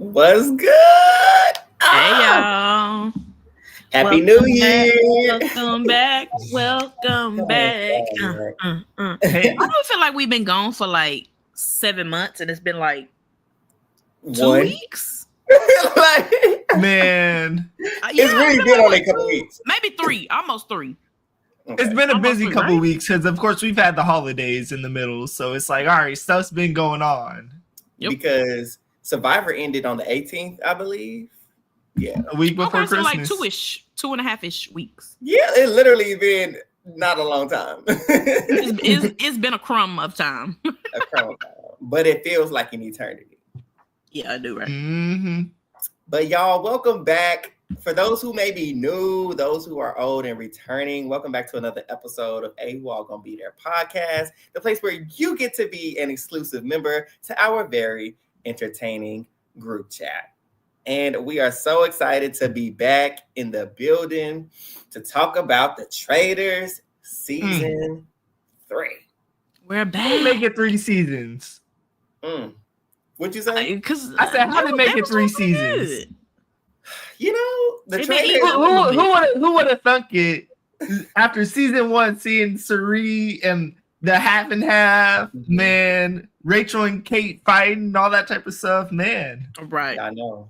What's good? Hey y'all. Happy New Year. Welcome back. Welcome back. Hey, I don't feel like we've been gone for like 7 months and it's been like 2 weeks. Like, man. It's really been only a couple weeks. Maybe 3, almost 3. Okay. It's been a busy couple weeks because, of course, we've had the holidays in the middle. So it's like, all right, stuff's been going on. Yep. Because Survivor ended on the 18th, I believe. Yeah. A week before Christmas. Like 2.5-ish weeks. Yeah, it literally been not a long time. it's been a crumb of time. A crumb of time. But it feels like an eternity. Yeah, I do, right? Mm-hmm. But y'all, welcome back. For those who may be new, those who are old and returning, welcome back to another episode of AWAGBT podcast, the place where you get to be an exclusive member to our very entertaining group chat. And we are so excited to be back in the building to talk about the Traitors season 3. We're back. How did they make it 3 seasons? What'd you say? Because I said, how did they make it 3 seasons? Good. You know, the Traitors. Who would have thunk it after season 1, seeing Sari and the half and half, man, Rachel and Kate fighting and all that type of stuff, man. Right. I know.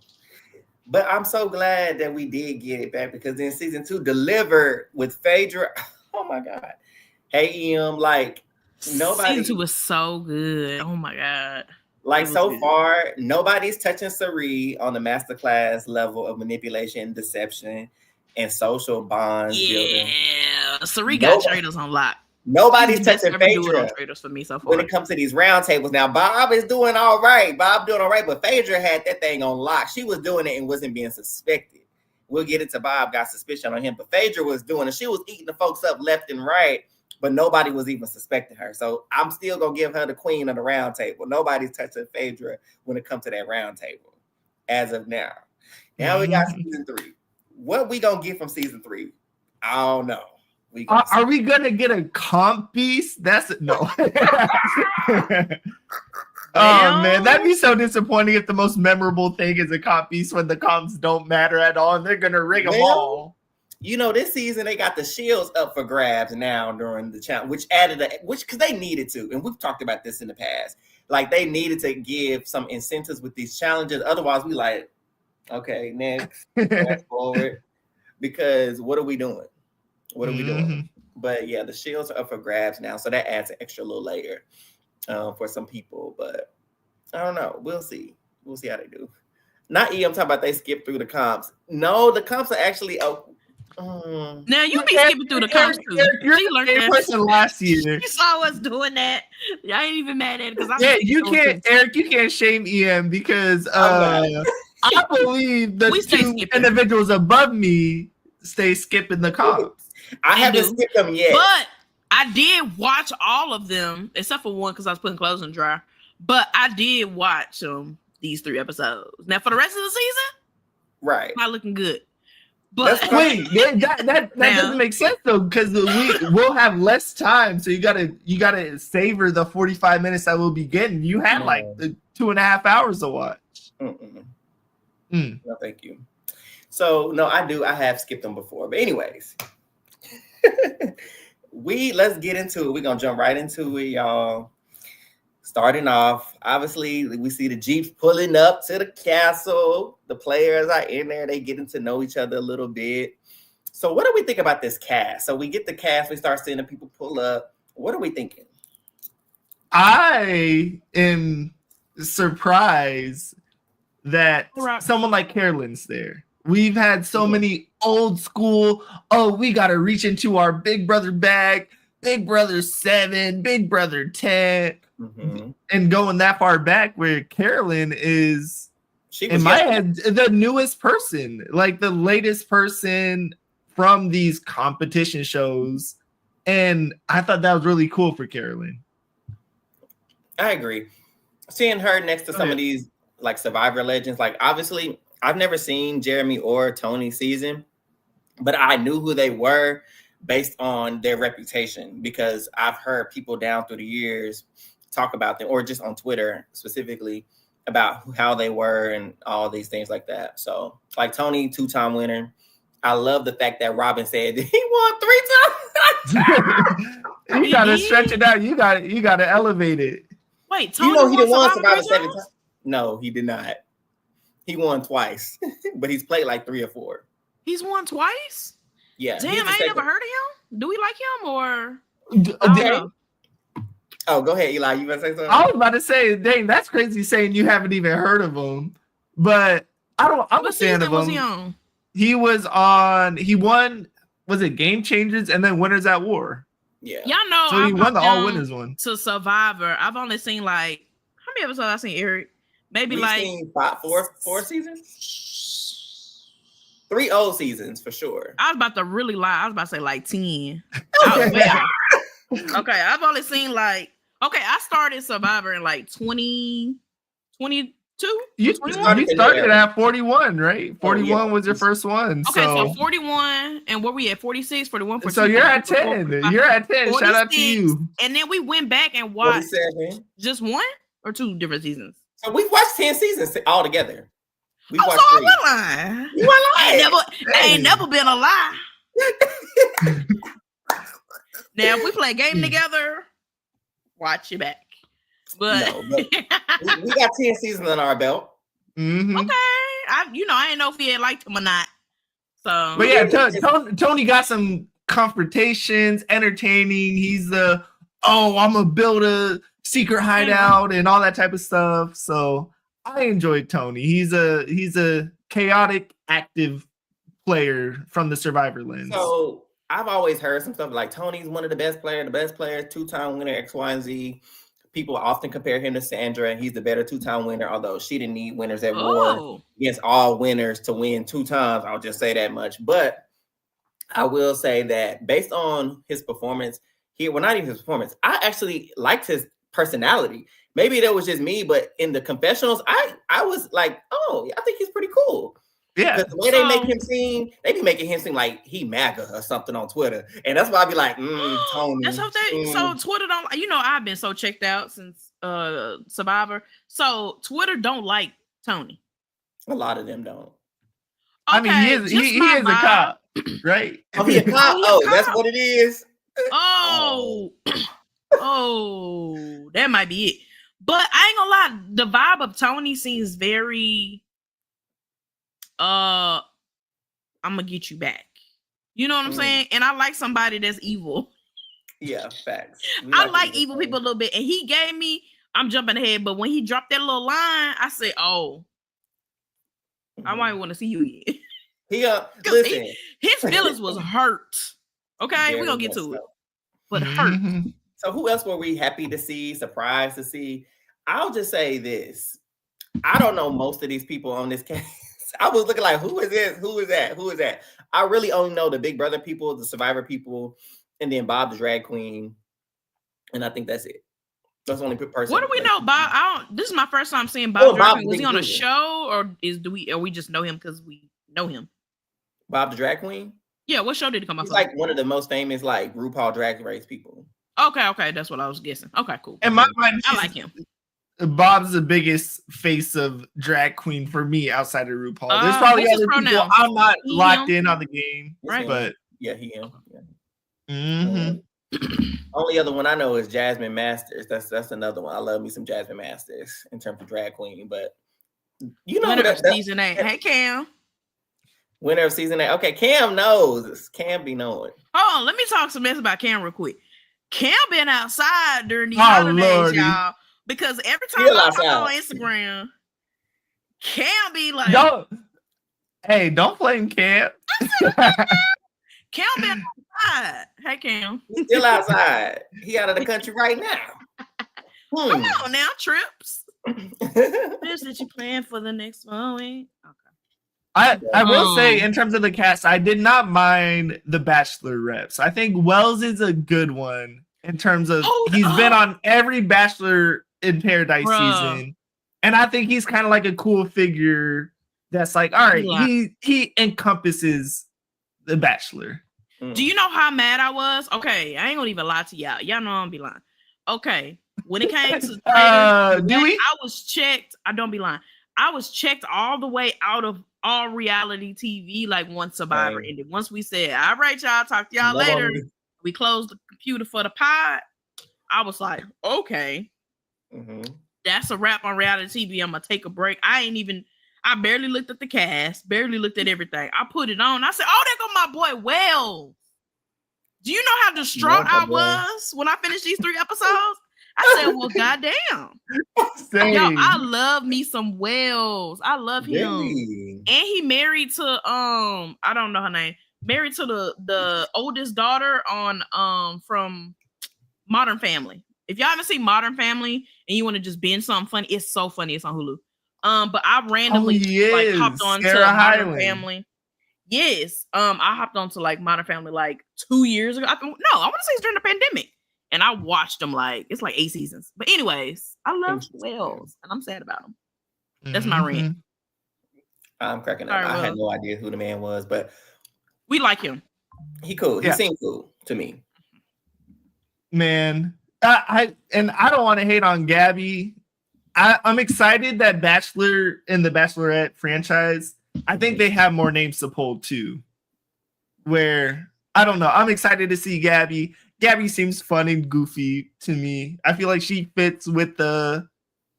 But I'm so glad that we did get it back because then season 2 delivered with Phaedra. Oh my God. Hey, like nobody. Season 2 was so good. Oh my God. Like so far, nobody's touching Sari on the masterclass level of manipulation, deception, and social bonds building. Yeah, Sari got Traitors on lock. Nobody's touching Phaedra Traitors for me so far. when it comes to these round tables. Now, Bob is doing all right. But Phaedra had that thing on lock. She was doing it and wasn't being suspected. We'll get into Bob got suspicion on him, but Phaedra was doing it. She was eating the folks up left and right, but nobody was even suspecting her. So I'm still going to give her the queen of the round table. Nobody's touching Phaedra when it comes to that round table as of now. Now we got season 3. What we going to get from season 3? I don't know. Are we going to get a comp piece? No. Oh, man. That'd be so disappointing if the most memorable thing is a comp piece when the comps don't matter at all and they're going to rig them all. You know, this season they got the shields up for grabs now during the challenge, which added because they needed to, and we've talked about this in the past. Like they needed to give some incentives with these challenges. Otherwise, we like, okay, next, fast forward, because what are we doing? What are we doing? But yeah, the shields are up for grabs now, so that adds an extra little layer for some people. But I don't know. We'll see. We'll see how they do. Not I'm talking about they skip through the comps. No, the comps are actually now you be skipping through the comps too. You're the person last year. You saw us doing that. I ain't even mad at it because you can't, Eric. You can't shame EM because I believe the 2 individuals above me stay skipping the comps. I haven't skipped them yet, but I did watch all of them except for one because I was putting clothes in the dryer. But I did watch these 3 episodes. Now for the rest of the season, right? Not looking good. But wait, that doesn't make sense though, because we'll have less time, so you gotta savor the 45 minutes that we'll be getting. You have like the 2.5 hours to watch. No, thank you. So no, I have skipped them before, but anyways, let's get into it. We're gonna jump right into it, y'all. Starting off, obviously, we see the Jeeps pulling up to the castle. The players are in there. They getting to know each other a little bit. So what do we think about this cast? So we get the cast. We start seeing the people pull up. What are we thinking? I am surprised that someone like Carolyn's there. We've had so many old school, we got to reach into our Big Brother bag, Big Brother 7, Big Brother 10. And going that far back where Carolyn is, in my head, the newest person, like the latest person from these competition shows. And I thought that was really cool for Carolyn. I agree. Seeing her next to some of these like Survivor legends, like obviously I've never seen Jeremy or Tony's season, but I knew who they were based on their reputation because I've heard people down through the years talk about them, or just on Twitter specifically, about how they were and all these things like that. So, like Tony, 2-time winner. I love the fact that Robin said he won 3 times. You gotta stretch it out. You gotta elevate it. Wait, Tony he didn't won Survivor 7 times? times? No, he did not. He won twice, but he's played like 3 or 4. He's won twice? Yeah. Damn, I ain't never heard of him. Do we like him or? Okay. Oh, go ahead, Eli. You about to say something? I was about to say, dang, that's crazy saying you haven't even heard of him. But I'm a fan of him. Was he on? He won, was it Game Changers and then Winners at War? Yeah. Y'all know. So he won the All Winners one. To Survivor. I've only seen like, how many episodes I've seen, Eric? Maybe We've like seen 4 seasons? 3 old seasons for sure. I was about to really lie. I was about to say like 10. Okay, I've only seen like, I started Survivor in like 2022. You started at 41, right? 41 was your first one. Okay, so 41, and where we at? 46, 41, 42. So you're at 10. You're at 10. Shout out to you. And then we went back and watched 47. just 1 or 2 different seasons. So we've watched 10 seasons all together. We watched so 3. I lying. You were lying. I ain't never been a lie. Now, if we play a game together, watch your back. But we got 10 seasons on our belt. Mm-hmm. Okay, I didn't know if he had liked him or not. So, but yeah, Tony got some confrontations, entertaining. He's I'm gonna build a secret hideout and all that type of stuff. So I enjoyed Tony. He's a chaotic, active player from the Survivor lens. So I've always heard some stuff like Tony's one of the best players, 2-time winner, X, Y, and Z. People often compare him to Sandra, and he's the better 2-time winner, although she didn't need winners at war against all winners to win 2 times. I'll just say that much. But I will say that based on his performance, not even his performance, I actually liked his personality. Maybe that was just me, but in the confessionals, I was like, I think he's pretty cool. Yeah, because the way they make him seem, they be making him seem like he MAGA or something on Twitter, and that's why I be like, Tony. That's how so Twitter don't. I've been so checked out since Survivor. So Twitter don't like Tony. A lot of them don't. Okay, I mean, he is a cop, right? Oh, he a cop. That's what it is. Oh, that might be it. But I ain't gonna lie, the vibe of Tony seems very. I'm gonna get you back. You know what I'm saying? And I like somebody that's evil. Yeah, facts. I like evil people a little bit. And he gave me, I'm jumping ahead, but when he dropped that little line, I said, I might want to see you again. Listen. His feelings was hurt. Okay, we're gonna get to it. But hurt. So who else were we happy to see, surprised to see? I'll just say this. I don't know most of these people on this case. I was looking like, who is this? Who is that? Who is that? I really only know the Big Brother people, the Survivor people, and then Bob the drag queen. And I think that's it. That's the only person. What do we know, Bob? This is my first time seeing Bob. Drag queen. Was he on a show, or we just know him because we know him? Bob the drag queen? Yeah, what show did he come off? He's like one of the most famous like RuPaul Drag Race people. Okay, that's what I was guessing. Okay, cool. In my mind, I like him. Bob's the biggest face of drag queen for me outside of RuPaul. There's probably other people. I'm not locked in on the game, right? But yeah, he am. Yeah. Mm-hmm. Only other one I know is Jasmine Masters. That's another one. I love me some Jasmine Masters in terms of drag queen. But you know, winner of season 8. Hey, Cam. Winner of season 8. Okay, Cam knows. Cam be knowing. Hold on, let me talk some mess about Cam real quick. Cam been outside during these holidays, Lordy. Y'all. Because every time I talk on Instagram, Cam be like, don't blame Cam. Cam been outside. Hey, Cam. He's still outside. He out of the country right now. Come on now, Trips. Here's that you plan for the next moment. Okay. I will say, in terms of the cast, I did not mind the Bachelor reps. I think Wells is a good one in terms of he's been on every Bachelor in Paradise season, and I think he's kind of like a cool figure that's like, all right, he encompasses the Bachelor. Do you know how mad I was? Okay, I ain't gonna even lie to y'all. Y'all know I'm gonna be lying. Okay, When it came to Traitors, Dewey? I was checked. I don't be lying. I was checked all the way out of all reality TV. Like once Survivor ended. Once we said, "All right, y'all, talk to y'all later." We closed the computer for the pod. I was like, "Okay, that's a wrap on reality TV. I'm gonna take a break." I barely looked at the cast. Barely looked at everything. I put it on. I said, "Oh, there go my boy Wells." Do you know how distraught I was when I finished these 3 episodes? I said, well, goddamn. Yo, I love me some Wells. I love him. Really? And he married to I don't know her name. Married to the oldest daughter on from Modern Family. If y'all haven't seen Modern Family and you want to just binge something funny, it's so funny. It's on Hulu. But I randomly like hopped on to Modern Family. Yes. I hopped on to like Modern Family like 2 years ago. I want to say it's during the pandemic. And I watched them like it's like 8 seasons. But anyways, I love Wells and I'm sad about him. That's my rant. I'm cracking up. I had no idea who the man was, but we like him. He cool. He seemed cool to me. Man, I don't want to hate on Gabby. I'm excited that Bachelor and the Bachelorette franchise, I think they have more names to pull too. Where I don't know. I'm excited to see Gabby. Gabby seems fun and goofy to me. I feel like she fits with the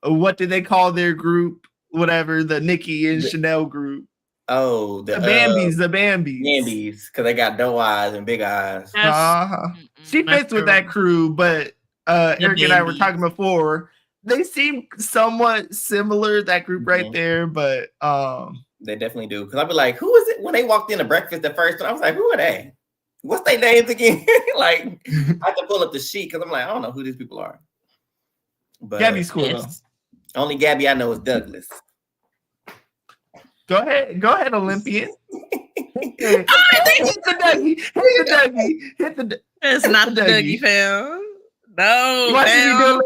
what do they call their group? Whatever, the Nikki and Chanel group. Oh, the Bambies, the Bambies. Bambies, because they got doe eyes and big eyes. She fits with that crew, but Eric and I were talking before. They seem somewhat similar, that group right there, but they definitely do. Because I'd be like, who is it? When they walked into breakfast the first time, I was like, who are they? What's their names again? Like, I have to pull up the sheet because I'm like, I don't know who these people are. But Gabby's cool though. Only Gabby I know is Douglas. Go ahead, Olympian. Hit the Dougie. Hit the It's not the Dougie, fam. No, fam.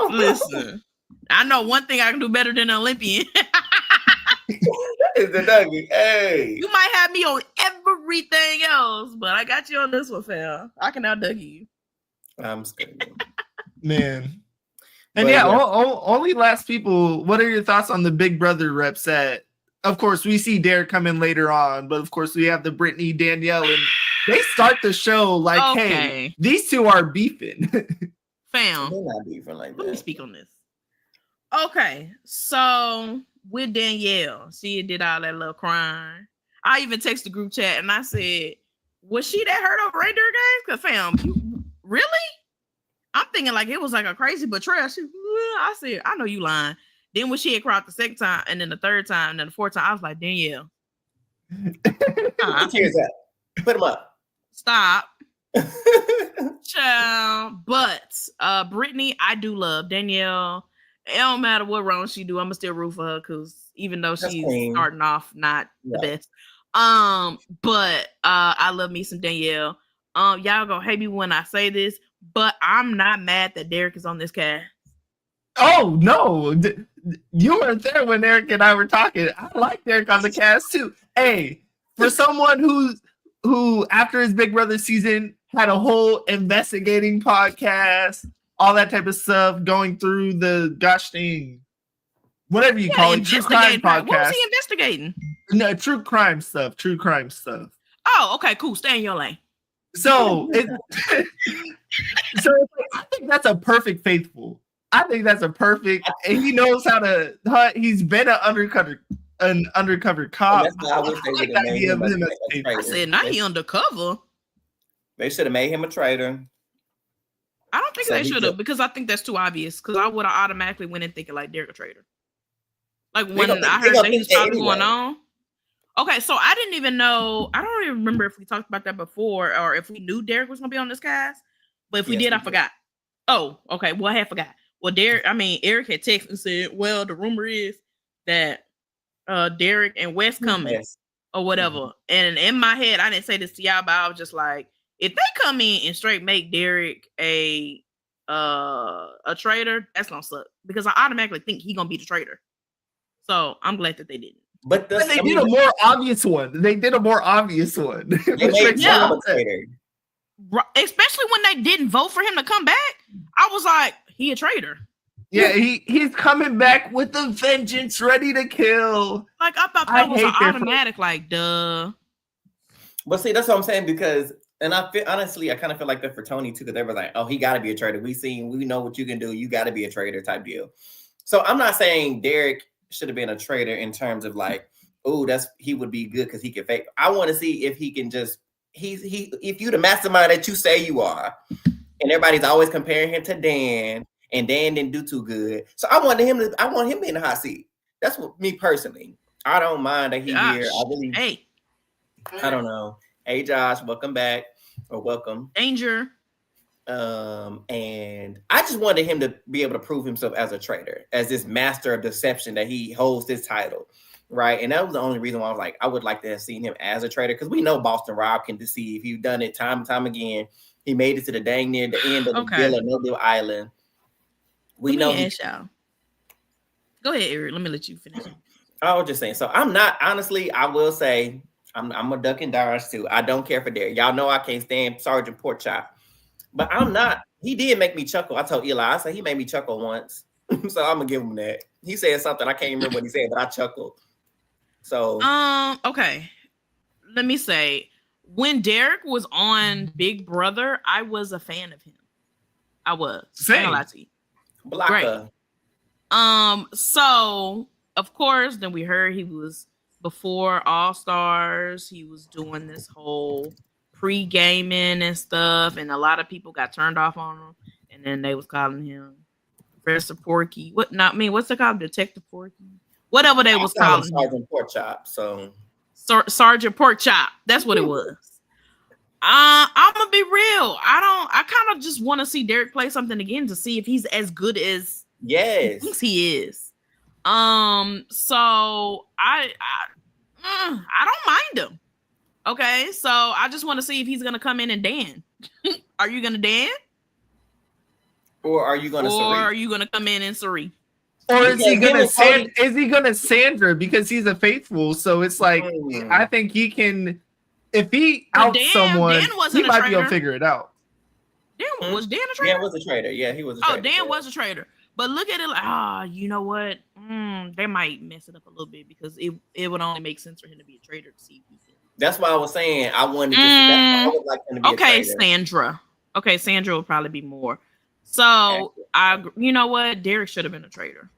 Listen, I know one thing I can do better than an Olympian. It's the Dougie. Hey, you might have me on everything else, but I got you on this one, fam. I can out Dougie you. I'm scared, man. And only last people. What are your thoughts on the Big Brother reps? Of course, we see Derek come in later on, but of course we have the Brittany, Danielle, and they start the show like, hey, these two are beefing. Fam, they're not beefing like that. Let me speak on this. Okay, so with Danielle, she did all that little crying. I even texted the group chat and I said, was she that hurt over reindeer games? Because fam, you really? I'm thinking like it was like a crazy betrayal. I said, I know you lying. Then when she had cried the second time, and then the third time, and then the fourth time, I was like, Danielle. Tears up. Put them up. Stop. Child. But Brittany, I do love. Danielle, it don't matter what wrong she do, I'm gonna still root for her because even though she's starting off not the best. But I love me some Danielle. Y'all gonna hate me when I say this, but I'm not mad that Derek is on this cast. Oh no, you weren't there when Eric and I were talking. I like Derek on the cast too. Hey, for someone who after his Big Brother season had a whole investigating podcast, all that type of stuff, going through the gosh dang, whatever you call it, true crime podcast. What was he investigating? No, true crime stuff. Oh, okay, cool. Stay in your lane. So I think that's a perfect faithful. I think that's a perfect, and he knows how to hunt. He's been an undercover cop. I said, not he undercover. They should have made him a traitor. I don't think they should have, because I think that's too obvious. Because I would have automatically went in thinking like Derek a traitor. Like when I heard that he was probably going on. Okay, so I didn't even know. I don't even remember if we talked about that before or if we knew Derek was going to be on this cast. But if we did, I forgot. Oh, okay. Well, I had forgot. Well, Eric had texted and said, well, the rumor is that Derek and Wes coming or whatever. And in my head, I didn't say this to y'all, but I was just like, if they come in and straight make Derek a traitor, that's gonna suck. Because I automatically think he's gonna be the traitor. So I'm glad that they didn't. But they did a more obvious one. They made him a traitor. Especially when they didn't vote for him to come back. I was like, he a traitor. Yeah, he's coming back with a vengeance, ready to kill. Like I thought that was an automatic, like, duh. But see, that's what I'm saying, because, and I feel, honestly, I kind of feel like that for Tony too, because they were like, oh, he got to be a traitor. We know what you can do. You got to be a traitor type deal. So I'm not saying Derek should have been a traitor in terms of like, oh, he would be good because he can fake. I want to see if he can just, if you the mastermind that you say you are, and everybody's always comparing him to Dan, and Dan didn't do too good. So I want him in the hot seat. That's what me personally. I don't mind that he's here. I don't know. Hey, Josh, welcome back, or welcome. Danger. And I just wanted him to be able to prove himself as a traitor, as this master of deception, that he holds this title, right? And that was the only reason why I was like, I would like to have seen him as a traitor, because we know Boston Rob can deceive. He's done it time and time again. He made it to the dang near the end of the Bill of Mobile Island. We know. Y'all. Go ahead, Eric. Let me let you finish. I was just saying. So I'm not, honestly, I will say I'm a duck and dodge too. I don't care for Derek. Y'all know I can't stand Sergeant Porkchop. But I'm not. He did make me chuckle. I told Eli, I said he made me chuckle once. So I'm gonna give him that. He said something, I can't remember what he said, but I chuckled. So okay. Let me say, when Derek was on Big Brother, I was a fan of him. I was. Same. Blocker. So of course, then we heard he was before All Stars. He was doing this whole pre-gaming and stuff, and a lot of people got turned off on him, and then they was calling him Professor Porky. What's it called? Detective Porky? Whatever they was calling him. Sergeant Porkchop. Sergeant Porkchop. That's what it was. I'm gonna be real. I kind of just want to see Derek play something again to see if he's as good as he thinks he is. So I don't mind him. Okay, so I just want to see if he's gonna come in and Dan. Are you gonna Dan? Or are you gonna are you gonna come in and Suri? Or is he gonna Sandra, because he's a faithful? So it's like I think he can. If he outs someone, he might be able to figure it out. Was Dan a traitor? Dan was a traitor. Yeah, he was a traitor. Dan was a traitor. But look at it like, you know what? They might mess it up a little bit, because it would only make sense for him to be a traitor to see if he can. That's why I was saying I wanted to see that. I would like him to be a traitor. Sandra. Okay, Sandra will probably be more. So you know what? Derek should have been a traitor.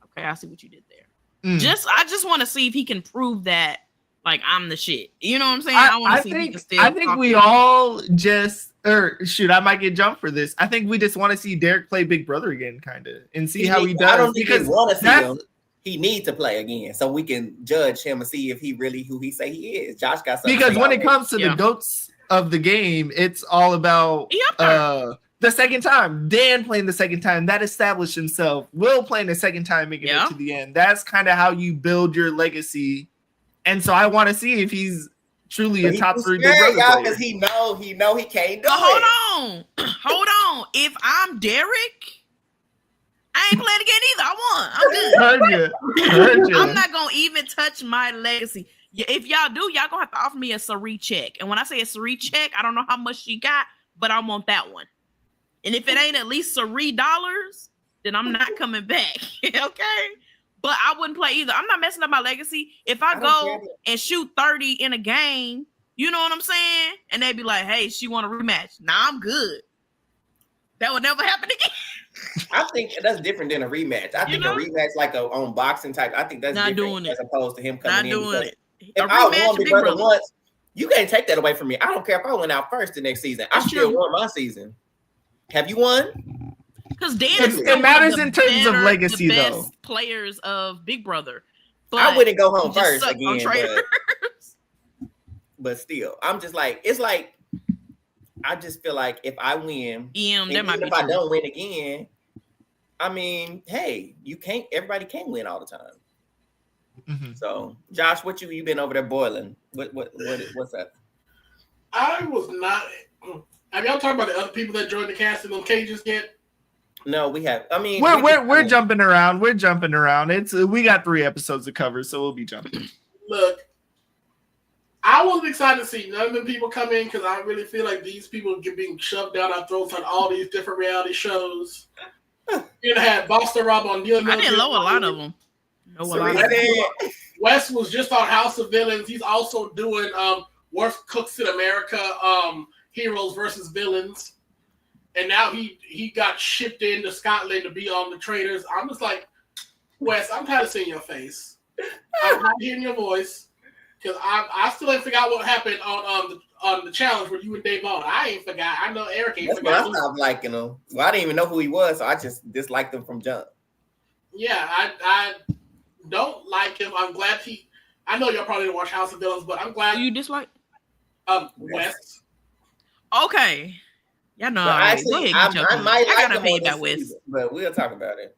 Okay, I see what you did there. I just want to see if he can prove that, like, I'm the shit. You know what I'm saying? I want to see if he can still. I think we all just, I might get jumped for this. I think we just want to see Derek play Big Brother again, kind of, and see how he does. I don't think we want to see him. He needs to play again, so we can judge him and see if he really who he say he is. Josh got something. Because when it comes to the goats of the game, it's all about the second time. Dan playing the second time, that established himself. Will playing the second time, making it to the end. That's kind of how you build your legacy. And so I want to see if he's truly a top 3 Big Brother player. Because he know he can't do it. Hold on. If I'm Derek, I ain't playing again either. I won. I'm good. I'm not gonna even touch my legacy. If y'all do, y'all gonna have to offer me a Sari check. And when I say a Sari check, I don't know how much she got, but I want that one. And if it ain't at least Sari dollars, then I'm not coming back. Okay. But I wouldn't play either. I'm not messing up my legacy. If I go and shoot 30 in a game, you know what I'm saying? And they'd be like, hey, she want a rematch. Nah, I'm good. That would never happen again. I think that's different than a rematch. I think a rematch, like on boxing type, I think that's not different as opposed to him coming in. Not doing it. If I won Big Brother once, you can't take that away from me. I don't care if I went out first the next season. I still won my season. Have you won? Because Dan is it matters in terms of legacy, though. Players of Big Brother. But I wouldn't go home first again. But still, I'm just like, it's like, I just feel like if I win, even if I don't win again, I mean, hey, everybody can't win all the time. Mm-hmm. So, Josh, what you been over there boiling? What's up? I was not. Have y'all talked about the other people that joined the cast in those cages yet? No, we have. I mean, we're jumping around. We're jumping around. We got 3 episodes to cover, so we'll be jumping. Look, I wasn't excited to see none of them people come in because I really feel like these people get being shoved down our throats on all these different reality shows. You know, had Boston Rob on Neil. I didn't know a lot of them. Wes was just on House of Villains. He's also doing Worst Cooks in America, Heroes versus Villains. And now he got shipped into Scotland to be on the Traitors. I'm just like, Wes, I'm tired of seeing your face. I'm not hearing your voice. Because I still ain't forgot what happened on the challenge where you and Dave on. I ain't forgot. I know Eric ain't forgot. I stopped liking him. Well, I didn't even know who he was, so I just disliked him from jump. Yeah, I don't like him. I'm glad I know y'all probably didn't watch House of Villains, but I'm glad. Who you dislike? Wes. Okay. Yeah, no. Actually, I might like him pay that Wes, but we'll talk about it.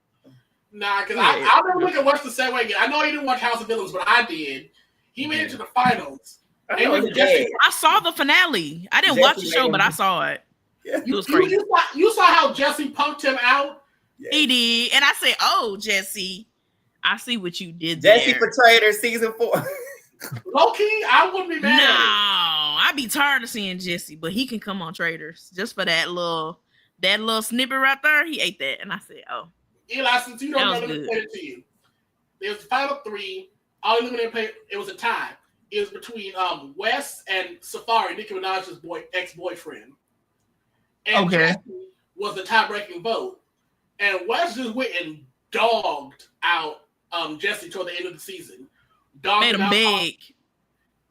Nah, because I'll never look at Wes the same way again. I know he didn't watch House of Villains, but I did. He made it to the finals. I saw the finale. I didn't watch the show, but I saw it. Yeah. It was crazy. You saw how Jesse punked him out? Yeah. He did. And I said, oh, Jesse, I see what you did Jesse for Traitors season 4. Low-key, I wouldn't be mad. No, I'd be tired of seeing Jesse, but he can come on Traitors just for that little snippet right there. He ate that. And I said, oh. Eli, since you don't know, let me say it to you. There's the final 3. All eliminated play, it was a tie. It was between Wes and Safari, Nicki Minaj's ex-boyfriend. And Jesse was the tie-breaking vote. And Wes just went and dogged out Jesse toward the end of the season. Made him beg.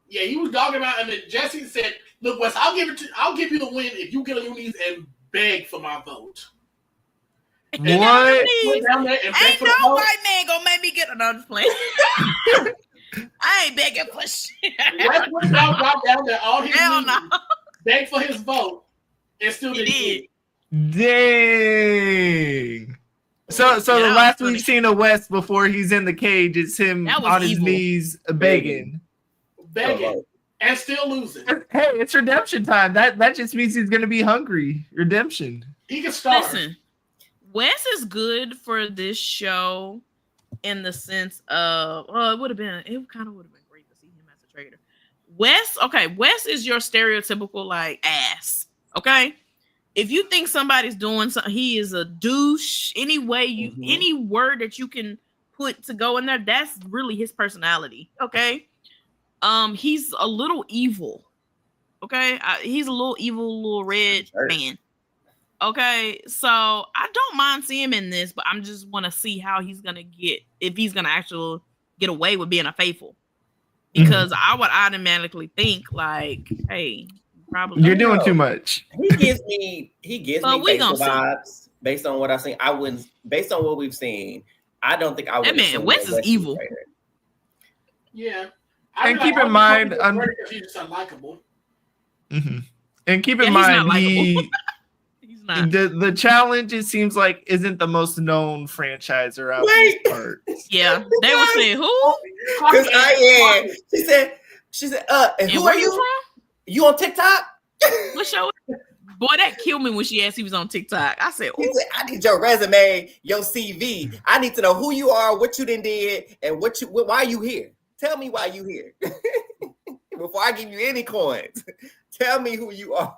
Yeah, he was dogging him out, and then Jesse said, "Look, Wes, I'll give you the win if you get on your knees and beg for my vote." What? Ain't no white man gonna make me get another plane. I ain't begging for shit. Wes went down there all his knees, begged for his vote, and still didn't. Dang. So the last we've seen of Wes before he's in the cage is him on his knees begging, and still losing. Hey, it's redemption time. That just means he's gonna be hungry. Redemption. He can start. Listen, Wes is good for this show in the sense of, it kind of would have been great to see him as a traitor. Wes is your stereotypical like ass. Okay. If you think somebody's doing something, he is a douche. Any word that you can put to go in there, that's really his personality. Okay. He's a little evil. Okay. He's a little evil, little red man. Okay. So I don't mind seeing him in this, but I'm just want to see how he's going to if he's going to actually get away with being a faithful. Because I would automatically think like, hey, probably you're doing too much. He gives me vibes based on what I've seen. Based on what we've seen, I don't think I would. That man, Wes is evil. Yeah. And keep in mind, he's just unlikable. Mm-hmm. And keep in mind, he's not. The challenge, it seems like, isn't the most known franchise around these parts. Yeah, they would say who? Because she said, and who where are you from? You on TikTok? What show? Boy, that killed me when she asked he was on TikTok. I said, I need your resume, your CV. I need to know who you are, what you did, and why you here. Tell me why you here. Before I give you any coins, tell me who you are.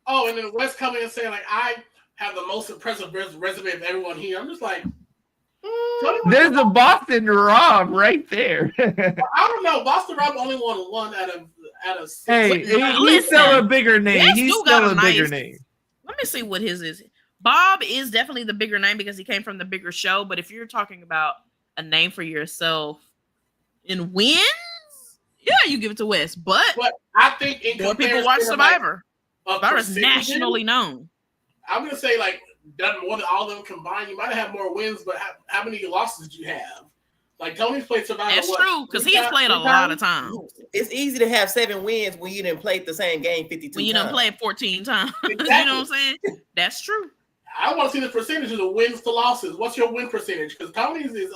Oh, and then Wes coming and saying, like, I have the most impressive resume of everyone here. I'm just like, there's a Boston Rob right there. I don't know. Boston Rob only won 1 out of 6. Hey, he's still a bigger name. He's still a bigger name. Let me see what his is. Bob is definitely the bigger name because he came from the bigger show. But if you're talking about a name for yourself in wins, yeah, you give it to Wes. But I think more people watch Survivor. Survivor's nationally known. I'm gonna say like done more than all of them combined. You might have more wins, but how many losses did you have? Like Tony's played Survivor. That's true because he's played a lot of times. It's easy to have 7 wins when you didn't play the same game 52 times. When you didn't play it 14 times. Exactly. You know what I'm saying? That's true. I want to see the percentage of the wins to losses. What's your win percentage? Because Tony's is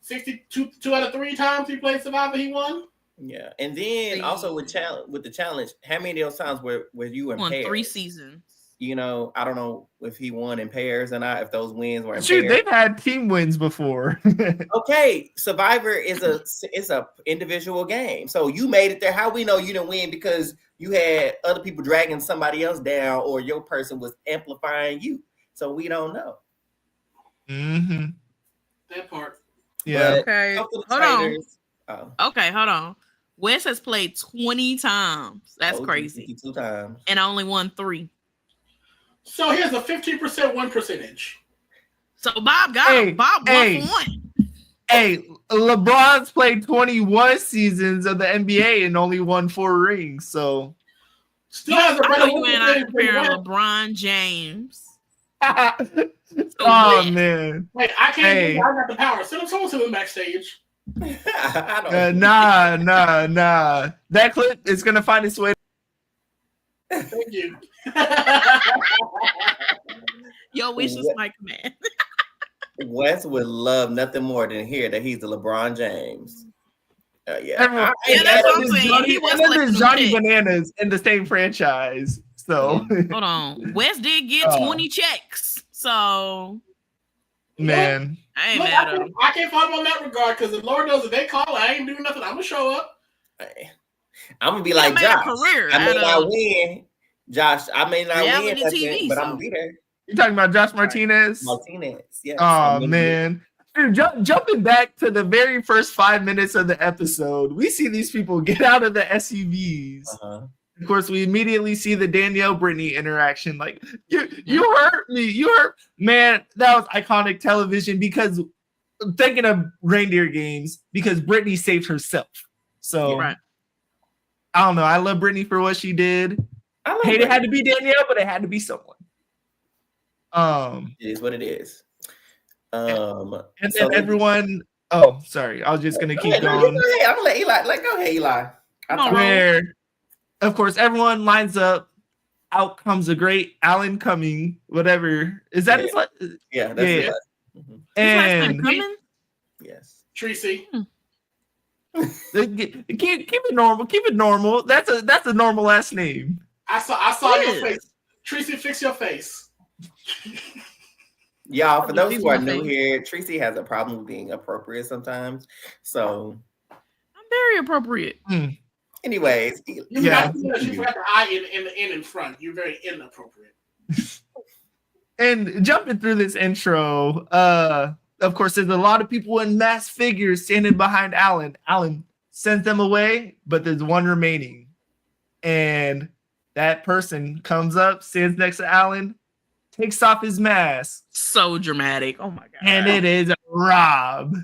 62 2 out of 3 times he played Survivor he won. Yeah, and then also with the challenge, how many of those times were you impaired? On 3 seasons. you know, I don't know if he won in pairs or not, if those wins were in Shoot, pairs. they've had team wins before. Okay, Survivor is a individual game. So you made it there. How we know you didn't win? Because you had other people dragging somebody else down, or your person was amplifying you. So we don't know. Mm-hmm. That part. Yeah. Okay. Hold on. Okay, hold on. Wes has played 20 times. That's crazy. 52 times. And only won 3. So here's a 15% win percentage. So Bob got him. Bob won for 1. Hey, LeBron's played 21 seasons of the NBA and only won 4 rings. So still has a better win percentage than LeBron James. Oh man! Wait, I can't. I got the power. Send someone to him backstage. Nah. That clip is gonna find its way. Thank you. Your wish is my command. Wes would love nothing more than hear that he's the LeBron James. Yeah. That's what I'm saying. He was there's Johnny Bananas in the same franchise. So hold on. Wes did get 20 checks. So man. I ain't mad at him. I can't follow him on that regard because the Lord knows if they call, I ain't doing nothing. I'm gonna show up. I'm gonna be like Josh. I may not win. Josh, I may not win, nothing, but I'm gonna be there. You're talking about Josh Martinez? Martinez, yes. Oh man. Dude, jumping back to the very first 5 minutes of the episode, we see these people get out of the SUVs. Of course, we immediately see the Danielle Brittany interaction. Like, you hurt me. You hurt. Man, that was iconic television because thinking of reindeer games because Brittany saved herself. So, I don't know. I love Brittany for what she did. Hey, it had to be Danielle, but it had to be someone. It is what it is. And then everyone. Oh, sorry. I was just gonna keep going. I'm gonna let Eli. Go ahead, Eli. Where, of course, everyone lines up. Out comes a great Alan Cumming. Whatever is that? Yeah, that's it. And yes, Tracy. keep it normal. Keep it normal. That's a normal last name. I saw your face. Tracy, fix your face. Y'all, for those who are new here, Tracy has a problem with being appropriate sometimes. So I'm very appropriate. Anyways, you forgot the I in front. You're very inappropriate. And jumping through this intro, of course, there's a lot of people in mass figures standing behind Alan. Alan sends them away, but there's one remaining. And that person comes up, stands next to Alan, takes off his mask. So dramatic. Oh my God. And it is Rob.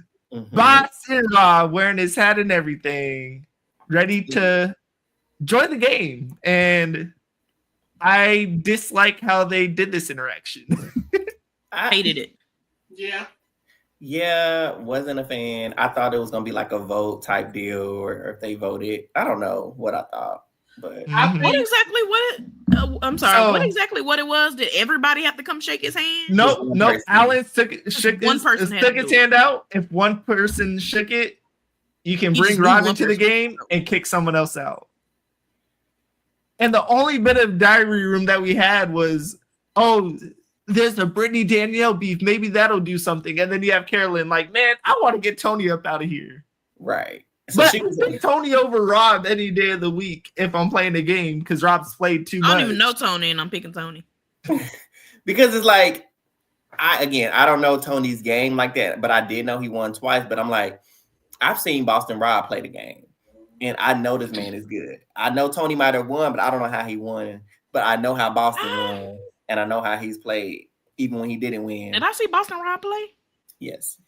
Boston Rob wearing his hat and everything, ready to join the game. And I dislike how they did this interaction. I hated it. Yeah, wasn't a fan. I thought it was gonna be like a vote type deal, or if they voted. I don't know what I thought. But what exactly what it was? Did everybody have to come shake his hand? Nope. Alan took his hand out. If one person shook it, you can bring Rob into the game and kick someone else out. And the only bit of diary room that we had was, there's a Brittany Danielle beef. Maybe that'll do something. And then you have Carolyn like, man, I want to get Tony up out of here. Right. So but pick Tony over Rob any day of the week if I'm playing the game because Rob's played too much. I don't even know Tony, and I'm picking Tony. Because it's like, I don't know Tony's game like that, but I did know he won twice. But I'm like, I've seen Boston Rob play the game, and I know this man is good. I know Tony might have won, but I don't know how he won. But I know how Boston won, and I know how he's played, even when he didn't win. Did I see Boston Rob play? Yes.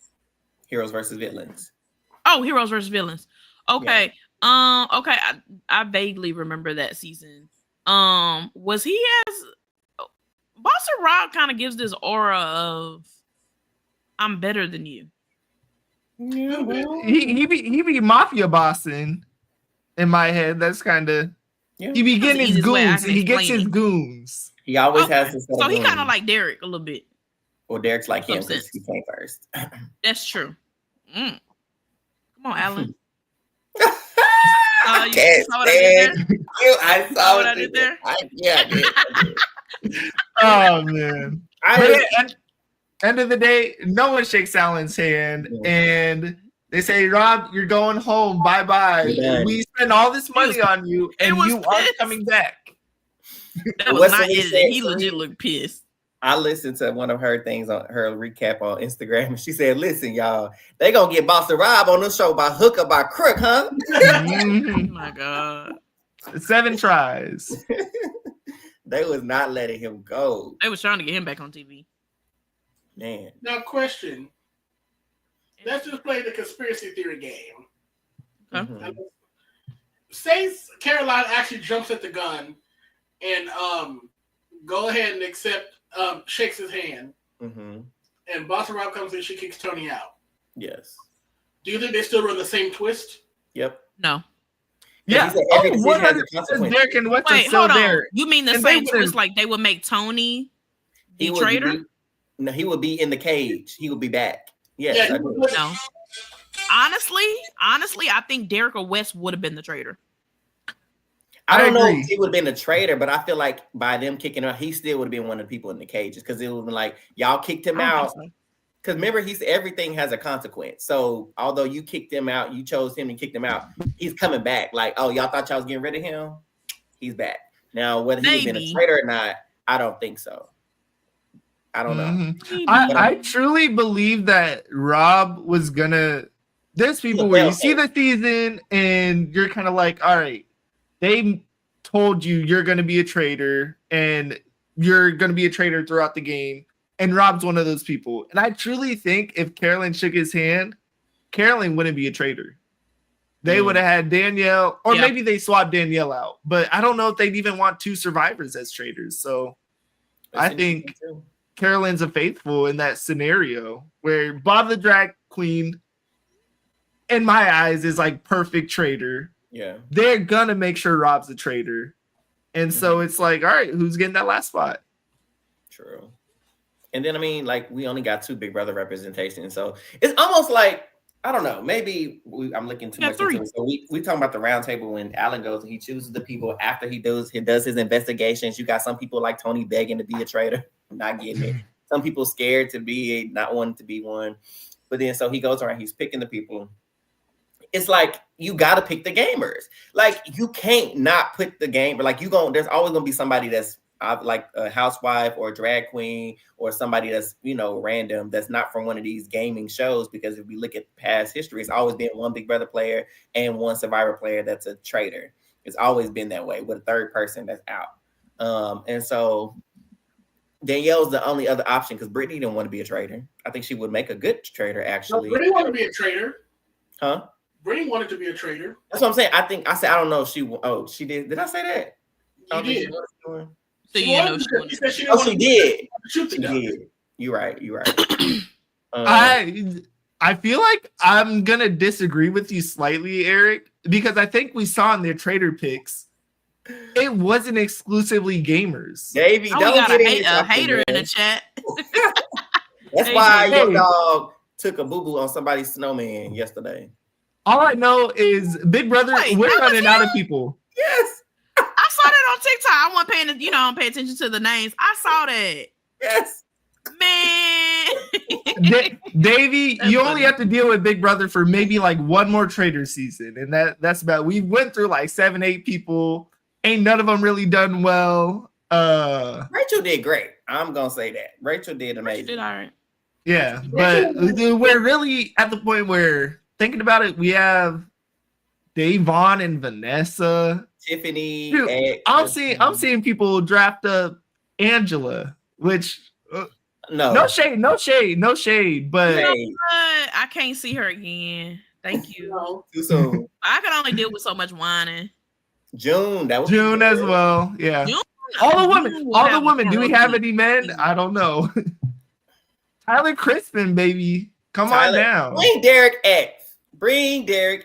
Heroes versus Villains. Oh, Heroes versus Villains. Okay. Yeah. Okay. I vaguely remember that season. Was he as Boston Rob kind of gives this aura of I'm better than you. Yeah, well. He be Mafia Boston in my head. That's kind of he be getting his goons. He gets his goons. He always has this. So he kind of like Derek a little bit. Well, Derek's like him because he came first. That's true. Come on, Alan. I saw what I did there. I did. Oh man. End of the day, no one shakes Alan's hand, and they say, "Rob, you're going home. Bye bye. We spent all this money on you, and you aren't coming back." That was not edited. He legit looked pissed. I listened to one of her things on her recap on Instagram, and she said, "Listen, y'all, they gonna get Boston Rob on this show by hook or by crook, huh?" Oh my god! 7 tries. They was not letting him go. They was trying to get him back on TV. Man. Now, question. Let's just play the conspiracy theory game. Mm-hmm. Say Caroline actually jumps at the gun and go ahead and shakes his hand. Mm-hmm. And Boston Rob comes in, she kicks Tony out. Yes. Do you think they still run the same twist? Yep. No. Yeah. Every decision has a consequence. Derek and West Wait, are still hold on. there. You mean the same twist like they would make Tony the traitor? No, he would be in the cage. He would be back. Yes. Yeah, no. Honestly, I think Derek or West would have been the traitor. I don't know if he would have been a traitor, but I feel like by them kicking him out, he still would have been one of the people in the cages because it would have been like, y'all kicked him out. Because remember, everything has a consequence. So although you kicked him out, you chose him and kicked him out, he's coming back. Like, oh, y'all thought y'all was getting rid of him? He's back. Now, whether he would have been a traitor or not, I don't think so. I don't know. Mm-hmm. I truly believe that Rob was gonna. There's people where you see the season and you're kind of like, all right, they told you you're gonna be a traitor and you're gonna be a traitor throughout the game. And Rob's one of those people. And I truly think if Carolyn shook his hand, Carolyn wouldn't be a traitor. They would have had Danielle, or maybe they swapped Danielle out. But I don't know if they'd even want 2 survivors as traitors. So I think Carolyn's a faithful in that scenario where Bob the Drag Queen, in my eyes, is like perfect traitor. Yeah. They're going to make sure Rob's a traitor. And so it's like, all right, who's getting that last spot? True. And then, I mean, like, we only got 2 Big Brother representations. So it's almost like, I don't know, maybe I'm looking too much into it. So we talking about the round table when Alan goes and he chooses the people after he does his investigations. You got some people like Tony begging to be a traitor, not getting it. Some people scared to be not wanting to be one. But then so he goes around, he's picking the people. It's like you got to pick the gamers. Like you can't not put the gamer. Like there's always gonna be somebody that's like a housewife or a drag queen or somebody that's, random, that's not from one of these gaming shows, because if we look at past history, it's always been one Big Brother player and one Survivor player that's a traitor. It's always been that way with a third person that's out. And so Danielle's the only other option because Brittany didn't want to be a traitor. I think she would make a good traitor, actually. No, Brittany wanted to be a traitor. Huh? Brittany wanted to be a traitor. That's what I'm saying. I don't know if she did. Did I say that? You did. So she did. Oh, she did. She did. You're right. I feel like I'm gonna disagree with you slightly, Eric, because I think we saw in their trader picks, it wasn't exclusively gamers. Davey, don't get a hater in the chat. That's why your dog took a boo-boo on somebody's snowman yesterday. All I know is Big Brother, we're running out of people. Yes. I saw that on TikTok. I wasn't paying, I don't pay attention to the names. I saw that. Yes. Man. Davey, you only have to deal with Big Brother for maybe like one more trader season. And that's about, we went through like 7-8 people. Ain't none of them really done well. Rachel did great. I'm going to say that. Rachel did amazing. She did all right. Yeah, but we're really at the point where, thinking about it, we have Davon and Vanessa. Tiffany. Dude, I'm seeing people draft up Angela, which no shade, but I can't see her again. Thank you. Too soon. I can only deal with so much whining. June as well. Yeah. June, all the women. Do we have any men? I don't know. Tyler Crispin, baby. Come on down. Bring Derek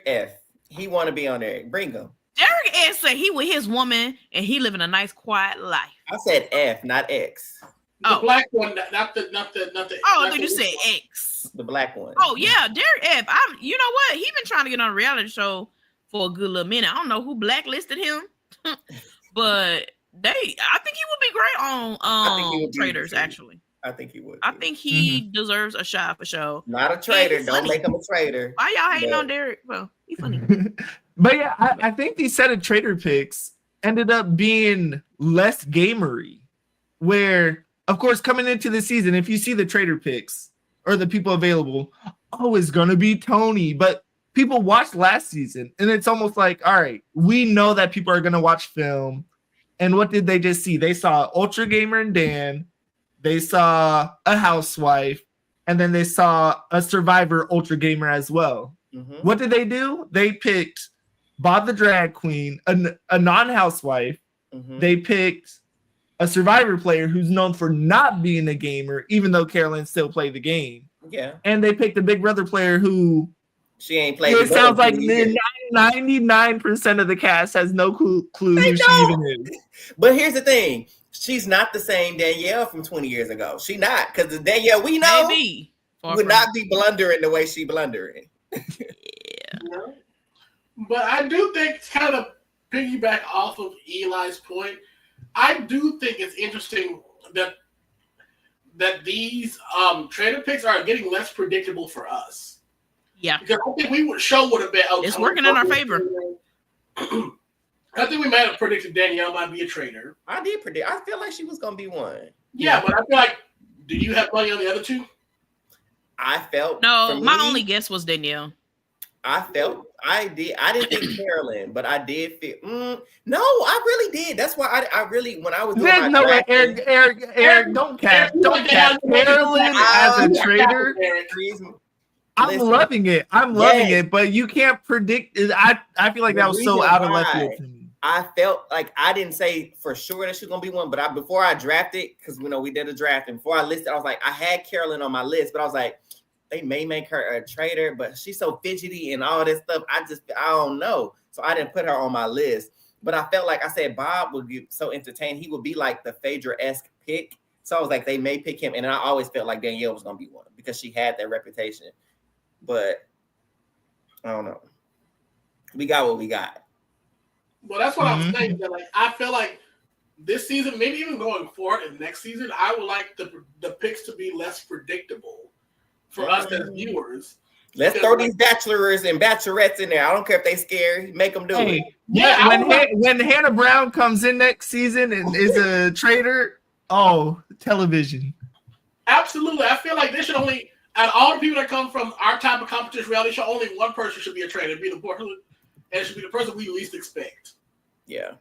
F. He want to be on there. Bring him. Derek F said he with his woman and he living a nice quiet life. I said F, not X. The black one, not the. Oh, I thought you said X. The black one. Oh yeah, Derek F. You know what? He been trying to get on a reality show for a good little minute. I don't know who blacklisted him, but I think he would be great on Traitors. Actually, I think he would. I think he deserves a shot for sure. Not a traitor. Don't make him a traitor. Why y'all hating on Derek? Well, he's funny. But yeah, I think these set of traitor picks ended up being less gamery. Where, of course, coming into the season, if you see the traitor picks or the people available, it's going to be Tony. But people watched last season, and it's almost like, all right, we know that people are going to watch film. And what did they just see? They saw Ultra Gamer and Dan. They saw a housewife. And then they saw a Survivor Ultra Gamer as well. Mm-hmm. What did they do? They picked Bob the Drag Queen, a non-housewife. Mm-hmm. They picked a Survivor player who's known for not being a gamer, even though Carolyn still played the game. Yeah. And they picked a Big Brother player who she ain't played. It sounds like 99% of the cast has no clue who she even is. But here's the thing. She's not the same Danielle from 20 years ago. She not, because the Danielle we know would not be blundering the way she blundering. Yeah. But I do think, kind of piggyback off of Eli's point, I do think it's interesting that these traitor picks are getting less predictable for us. Yeah, because I think would have been. It's working in our favor. I think we might have predicted Danielle might be a traitor. I did predict. I feel like she was going to be one. Yeah, but I feel like, do you have money on the other two? I felt. No, my only guess was Danielle. I did. I didn't think Carolyn, but I did feel. No, I really did. That's why I really, when I was doing Eric, don't cap. Carolyn as a traitor. I'm loving it. But you can't predict it. I feel like that was so out of left field to me. I felt like I didn't say for sure that she's gonna be one, but before I drafted, because we did a draft, and before I listed, I was like, I had Carolyn on my list, but I was like, they may make her a traitor, but she's so fidgety and all this stuff. I don't know. So I didn't put her on my list. But I felt like I said Bob would be so entertained. He would be like the Phaedra-esque pick. So I was like, they may pick him. And I always felt like Danielle was gonna be one because she had that reputation. But I don't know. We got what we got. Well, that's what I'm saying. That, like, I feel like this season, maybe even going forward in next season, I would like the picks to be less predictable for us as viewers. Let's throw these bachelors and bachelorettes in there. I don't care if they scary. Make them do it. Yeah, when Hannah Brown comes in next season and is a traitor, television. Absolutely. I feel like they should only, out of all the people that come from our type of competition reality show, only one person should be a traitor. It'd be the person, and it should be the person we least expect. Yeah.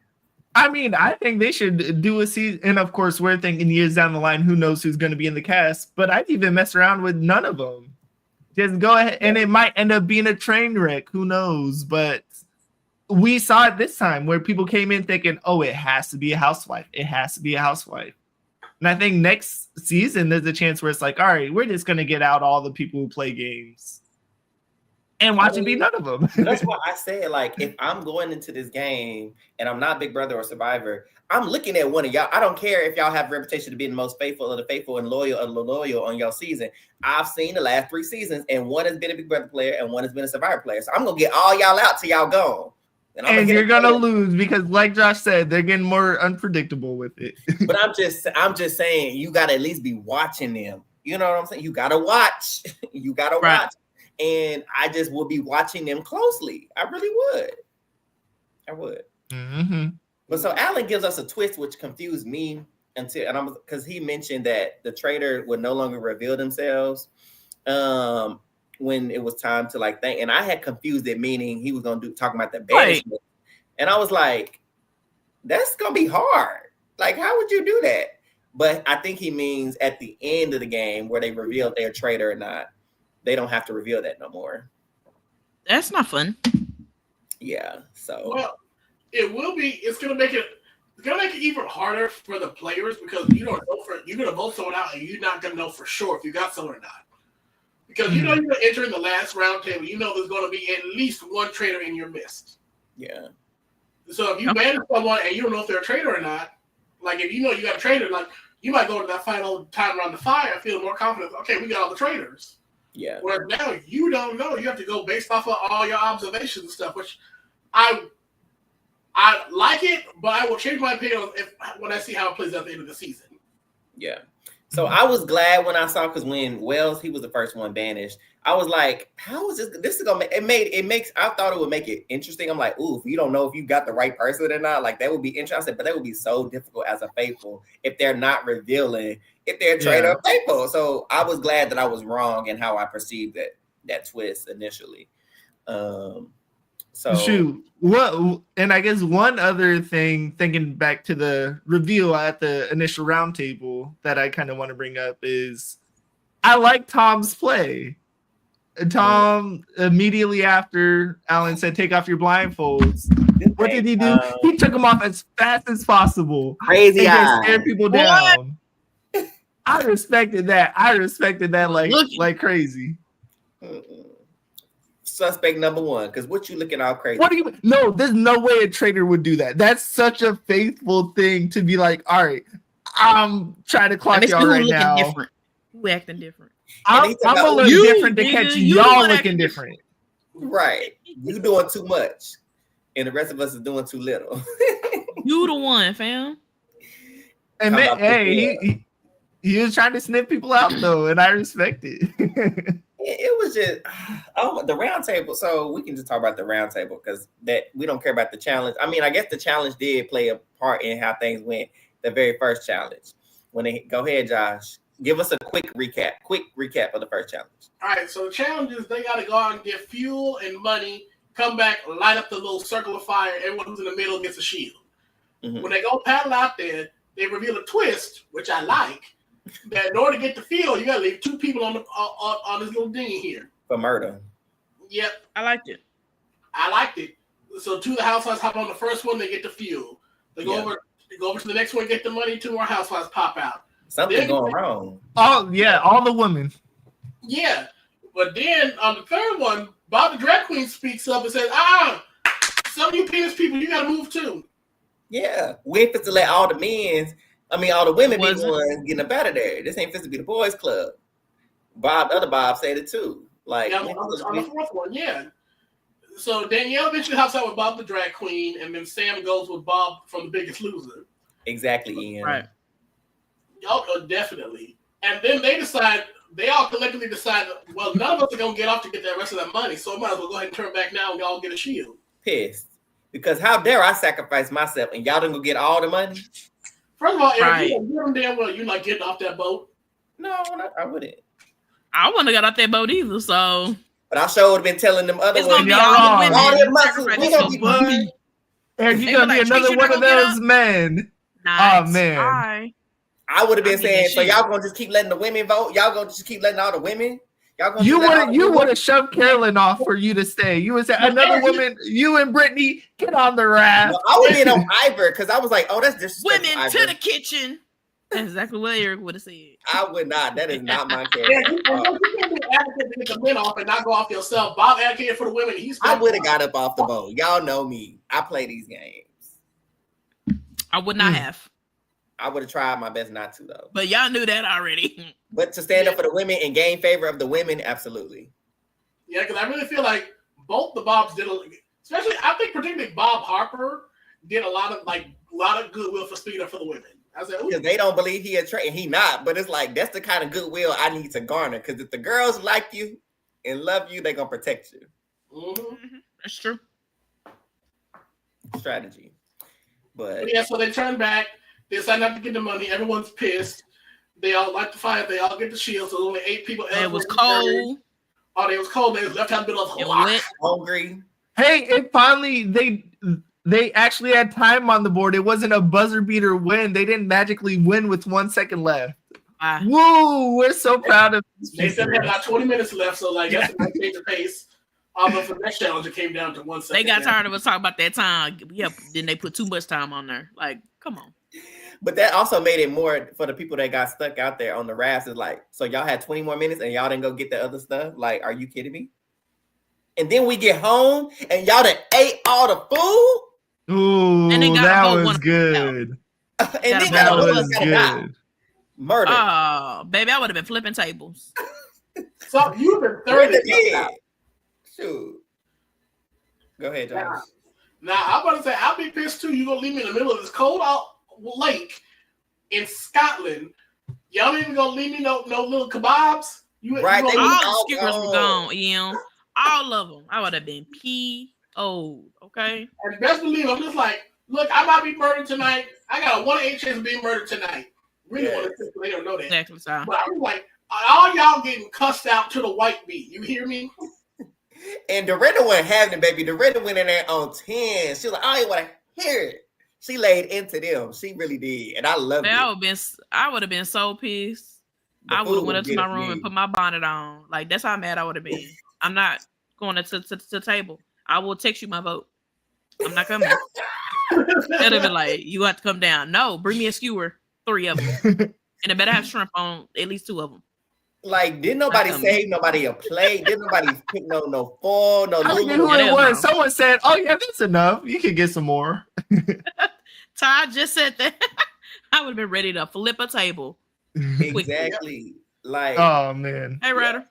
I mean, I think they should do a season, and of course, we're thinking years down the line, who knows who's going to be in the cast, but I'd even mess around with none of them. Just go ahead, and it might end up being a train wreck, who knows, but we saw it this time where people came in thinking, it has to be a housewife. It has to be a housewife. And I think next season, there's a chance where it's like, all right, we're just going to get out all the people who play games and watch it be none of them. That's why I said, like, if I'm going into this game and I'm not Big Brother or Survivor, I'm looking at one of y'all. I don't care if y'all have a reputation to be the most faithful of the faithful and loyal on y'all season. I've seen the last 3 seasons, and one has been a Big Brother player and one has been a Survivor player. So I'm going to get all y'all out till y'all gone. And you're going to lose because, like Josh said, they're getting more unpredictable with it. But I'm just saying, you got to at least be watching them. You know what I'm saying? You got to watch. You got to watch. And I just will be watching them closely. I really would. I would. Mm-hmm. But so Alan gives us a twist, which confused me because he mentioned that the traitor would no longer reveal themselves when it was time to like think. And I had confused it, meaning he was going to talking about the banishment. And I was like, that's going to be hard. Like, how would you do that? But I think he means at the end of the game where they reveal if they're a traitor or not. They don't have to reveal that no more. That's not fun. Yeah. So it will be. It's gonna make it even harder for the players because you don't know you're gonna vote someone out and you're not gonna know for sure if you got someone or not. Because you know you're gonna enter in the last round table. You know there's gonna be at least one traitor in your midst. Yeah. So if you banish someone and you don't know if they're a traitor or not, like if you know you got a traitor, like you might go to that final time around the fire feeling more confident. Okay, we got all the traitors. Yeah. Where now you don't know. You have to go based off of all your observations and stuff, which I I like it, but I will change my opinion when I see how it plays out at the end of the season. Yeah. So I was glad when I saw, because when Wells, he was the first one banished, I was like, how is this? This is gonna make I thought it would make it interesting. I'm like, ooh, if you don't know if you got the right person or not, like that would be interesting, but that would be so difficult as a faithful if they're not revealing if they're a traitor or faithful. So I was glad that I was wrong in how I perceived that twist initially. So shoot, what? And I guess one other thing, thinking back to the reveal at the initial roundtable, that I kind of want to bring up is I like Tom's play. Tom immediately after Alan said, "Take off your blindfolds." What did he do? He took them off as fast as possible. Crazy eyes. Stare people down. I respected that. Like crazy. Suspect number one, because what you looking all crazy? What do you? No, there's no way a traitor would do that. That's such a faithful thing to be like. All right, I'm trying to clock y'all right now. Different. Who acting different? I'm a little different to catch y'all looking different. Right, you doing too much, and the rest of us is doing too little. You the one, fam. And man, hey, he was trying to sniff people out though, and I respect it. It was just the round table. So we can just talk about the round table because that we don't care about the challenge. I mean, I guess the challenge did play a part in how things went. The very first challenge. Go ahead, Josh. Give us a quick recap of the first challenge. All right, so the challenge is they got to go out and get fuel and money, come back, light up the little circle of fire. Everyone who's in the middle gets a shield. Mm-hmm. When they go paddle out there, they reveal a twist, which I like. That in order to get the fuel, you got to leave 2 people on this little dinghy here for murder. Yep, I liked it. So 2 of the housewives hop on the first one, they get the fuel. They go over to the next one, get the money. 2 more housewives pop out. Something's going wrong. Oh yeah, all the women. Yeah, but then on the third one, Bob the drag queen speaks up and says, some of you penis people, you got to move too. Yeah, we ain't fit to let all the women be the ones getting up out of there. This ain't fit to be the boys' club. Other Bob said it too. Like on the fourth one, yeah. So Danielle eventually hops out with Bob the drag queen, and then Sam goes with Bob from The Biggest Loser. Exactly, Ian. Right. Oh, definitely. And then they all collectively decide, well, none of us are going to get off to get that rest of that money, so I might as well go ahead and turn back now and y'all get a shield. Pissed. Because how dare I sacrifice myself and y'all didn't go get all the money? First of all, Eric, you know damn well you're not getting off that boat. No, I wouldn't. I wouldn't have got off that boat either, so. But I sure would have been telling them other ones. All their muscles. We gonna be fine. Eric, you're going to be another one of those men. Nice. Oh, man. I would have been saying, so y'all gonna just keep letting the women vote? Y'all gonna just keep letting all the women? Y'all gonna you would have shoved Carolyn off for you to stay. You would say another woman, you and Brittany, get on the raft. No, I would have been on Ivor because I was like, oh, that's disrespectful. Women to the kitchen. That's exactly what Eric would have said. I would not. That is not my character. You can't be advocate to get the men off and not go off yourself. Bob advocated for the women. I would have got up off the boat. Y'all know me. I play these games. I would not have. I would have tried my best not to, though. But y'all knew that already. But to stand up for the women and gain favor of the women, absolutely. Yeah, because I really feel like both the Bobs did, especially I think particularly Bob Harper did a lot of goodwill for speaking up for the women. I said, because they don't believe he a traitor, and he not. But it's like that's the kind of goodwill I need to garner. Because if the girls like you and love you, they gonna protect you. Mm-hmm. That's true. Strategy. But yeah, so they turn back. They decide not to get the money. Everyone's pissed. They all light the fire. They all get the shield. So only 8 people. It was cold. Oh, it was cold. They was left out in the middle of a lot. Hungry. Hey, it finally they actually had time on the board. It wasn't a buzzer beater win. They didn't magically win with 1 second left. Woo! We're so proud of this. They said they had about 20 minutes left, so like that's a nice change of pace. Although for the next challenge, it came down to 1 second. They got tired of us talking about that time. Yep. Then they put too much time on there. Like, come on. But that also made it more for the people that got stuck out there on the rafts. Is like, so y'all had 20 more minutes and y'all didn't go get the other stuff? Like, are you kidding me? And then we get home and y'all done ate all the food? Ooh, that was good. And then that was good. Murder. Oh, baby, I would have been flipping tables. So you've been 30. Shoot. Go ahead, Josh. Now, I'm about to say, I'll be pissed too. You gonna leave me in the middle of this cold lake in Scotland. Y'all ain't gonna leave me no little kebabs? Right, all the skewers were gone, all of them. I would have been P.O. Okay. And best believe, I'm just like, look, I might be murdered tonight. I got a 1 in 8 chance of being murdered tonight. Really want to, they don't know that. Exactly. So. But I'm like, all y'all getting cussed out to the white beat. You hear me? And Dorinda wasn't having it, baby. Dorinda went in there on 10. She was like, I don't want to hear it. She laid into them. She really did. And I loved it. I would have been so pissed. I would have went up to my room and put my bonnet on. Like, that's how mad I would have been. I'm not going to the table. I will text you my vote. I'm not coming. It'll be like, you have to come down. No, bring me a skewer. 3 of them. And it better have shrimp on at least 2 of them. Like, didn't nobody save nobody a plate? Didn't nobody pick no foil, no I forget who it was. Someone said, oh, yeah, that's enough. You can get some more. Ty just said that. I would have been ready to flip a table. Exactly. Like, oh, man. Hey, Ryder.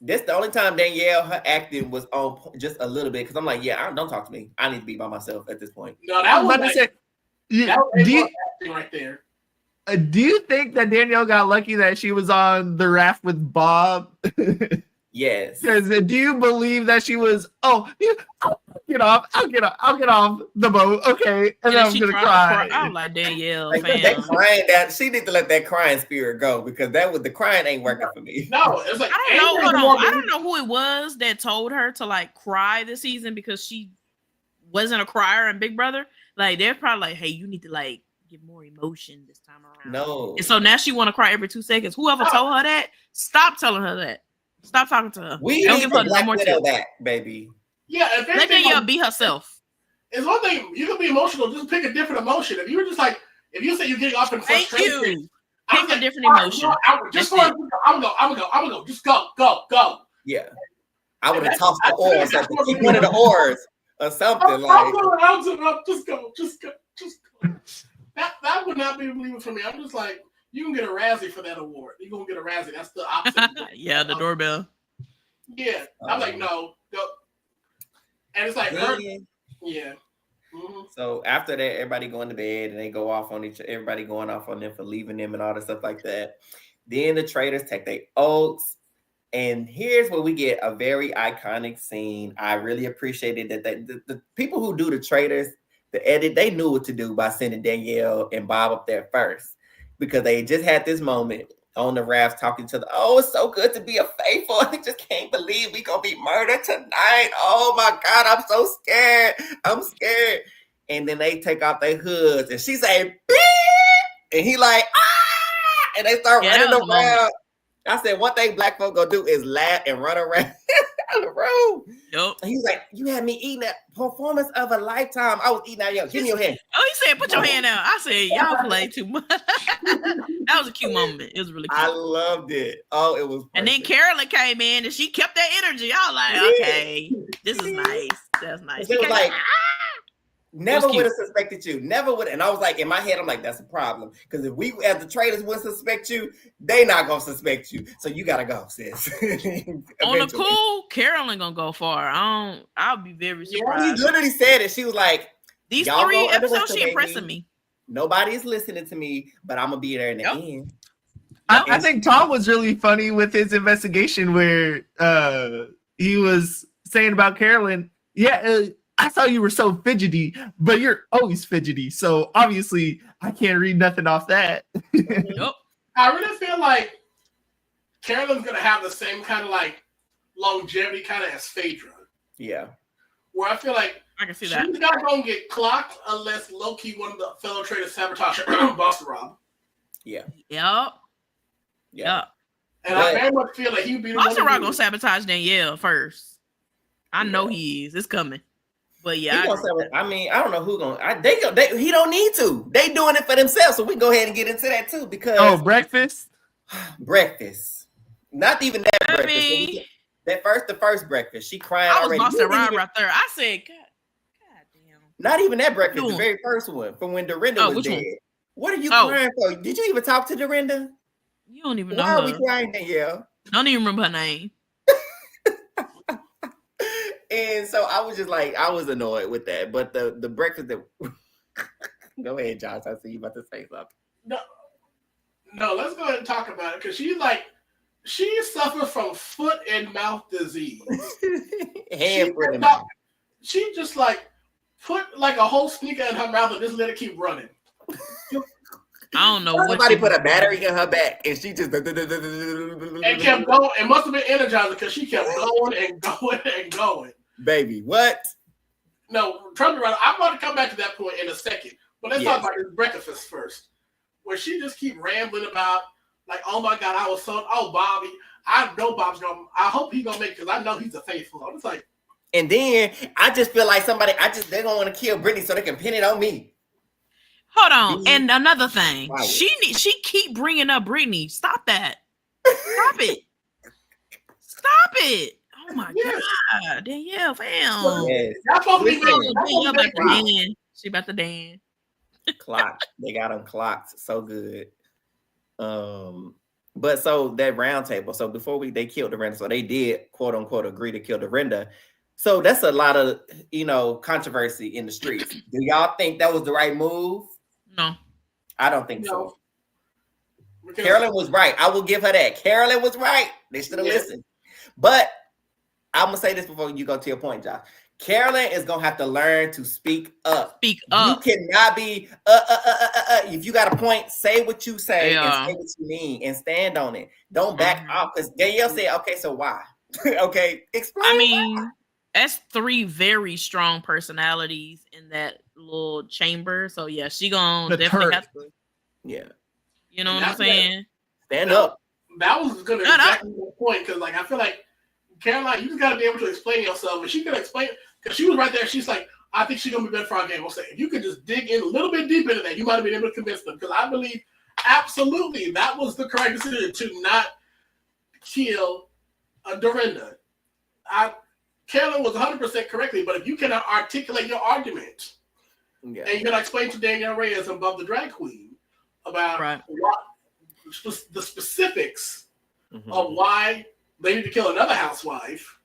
This the only time Danielle, her acting was on just a little bit. Because I'm like, don't talk to me. I need to be by myself at this point. No, that was acting right there. Do you think that Danielle got lucky that she was on the raft with Bob? Yes. Because do you believe that she was? I'll get off the boat, okay? And then I'm gonna cry. I'm like Danielle. That crying, that she need to let that crying spirit go because the crying ain't working for me. No, it's like I don't know. Hold on. I don't know who it was that told her to like cry this season because she wasn't a crier in Big Brother. Like they're probably like, hey, you need to like give more emotion this time around. No. And so now she want to cry every 2 seconds. Whoever told her that, stop telling her that. Stop talking to her. We don't give her no more that, baby. Yeah, if let Danielle be herself. It's one thing you can be emotional. Just pick a different emotion. If you were just like, if you say you're getting off in frustration, pick a different emotion. I'm gonna go. Just go. Yeah, I would have tossed the oar or something. Keep one of the oars or something Just go. That would not be believable for me. I'm just like, you can get a Razzie for that award. You're gonna get a Razzie. That's the opposite. Yeah, the doorbell. Yeah, I'm like, no, go. And it's like, yeah. Mm-hmm. So after that, everybody going to bed and they go off on everybody going off on them for leaving them and all that stuff like that. Then the Traitors take their oaths. And here's where we get a very iconic scene. I really appreciated that the people who do the Traitors, the edit, they knew what to do by sending Danielle and Bob up there first. Because they just had this moment on the raft talking to it's so good to be a faithful. I just can't believe we gonna be murdered tonight. Oh my God, I'm so scared. I'm scared. And then they take off their hoods and she say, beep! And he like, ah! And they start running around. I said, one thing black folk gonna do is laugh and run around the room. Yep. And he's like, you had me eating that performance of a lifetime. I was eating out. Yo, give me your hand. Oh, he said, put your hand out. I said, y'all play too much. That was a cute moment. It was really cute. I loved it. Oh, it was perfect. And then Carolyn came in and she kept that energy. I was like, okay, this is nice. That's nice. It was like, never would have suspected you. Never would. And I was like, in my head, I'm like, that's a problem. Because if we, as the Traitors, would suspect you, they not going to suspect you. So you got to go, sis. On the cool, Carolyn going to go far. I'll be very surprised. Yeah, he literally said it. She was like, these 3 episodes, she impressing me. Nobody's listening to me, but I'm going to be there in the end. I think Tom was really funny with his investigation where he was saying about Carolyn, I saw you were so fidgety, but you're always fidgety. So obviously I can't read nothing off that. Nope. I really feel like Carolyn's going to have the same kind of like longevity kind of as Phaedra. Yeah. Where I feel like I can see that. She's not going to get clocked unless low-key one of the fellow Traitors sabotage her. Buster Rob. Yeah. Yep. And I very much feel like he'd be the Buster Rob going to sabotage Danielle first. I know he is. It's coming. But yeah, I don't know who gonna. He don't need to. They doing it for themselves, so we can go ahead and get into that too. Because breakfast. Not even that breakfast. The first breakfast. She crying already. I was Buster Rob right there. I said, God damn. Not even that breakfast. The very first one from when Dorinda was dead. One? What are you crying for? Did you even talk to Dorinda? You don't even know. Why are we crying, Danielle? I don't even remember her name. And so I was just like, I was annoyed with that. But the breakfast that go ahead, Josh. I see you about to say something. No, let's go ahead and talk about it because she suffers from foot and mouth disease. She just like put like a whole sneaker in her mouth and just let it keep running. I don't know. Somebody put a battery in her back and she just and kept going. It must have been energizing because she kept going and going and going. Baby, what? No, trust me, right. I'm going to come back to that point in a second. But let's talk about this breakfast first, where she just keep rambling about like, oh my God, I was so Bobby. I know Bob's gonna. I hope he's gonna make it because I know he's a faithful. I'm just like. And then I just feel like they're gonna want to kill Brittany so they can pin it on me. Hold on. And another thing, she keep bringing up Brittany. Stop that. Stop it. Stop it. Oh my God. Danielle, fam. Yes. She about to dance. Clock. They got them clocked so good. But so that round table. So before they killed Dorinda, so they did quote unquote agree to kill Dorinda. So that's a lot of controversy in the streets. Do y'all think that was the right move? No, I don't think so. Carolyn was right. I will give her that. Carolyn was right. They should have listened. But I'm gonna say this before you go to your point, Josh. Carolyn is gonna have to learn to speak up. Speak up. You cannot be if you got a point, say what you say and say what you mean and stand on it. Don't back off because Danielle said, okay, so why? Okay, explain. I mean, that's 3 very strong personalities in that little chamber. So yeah, she gonna definitely have to. Yeah. You know what I'm saying? Stand up. That was gonna be exactly the point because like I feel like Caroline, you just gotta be able to explain yourself. And she could explain because she was right there. She's like, I think she's gonna be better for our game. I'll say if you could just dig in a little bit deep into that, you might have been able to convince them. Because I believe absolutely that was the correct decision to not kill Dorinda. Carolyn was 100% correctly, but if you cannot articulate your argument, and you cannot explain to Danielle Reyes and Bob the Drag Queen about what the specifics of why they need to kill another housewife,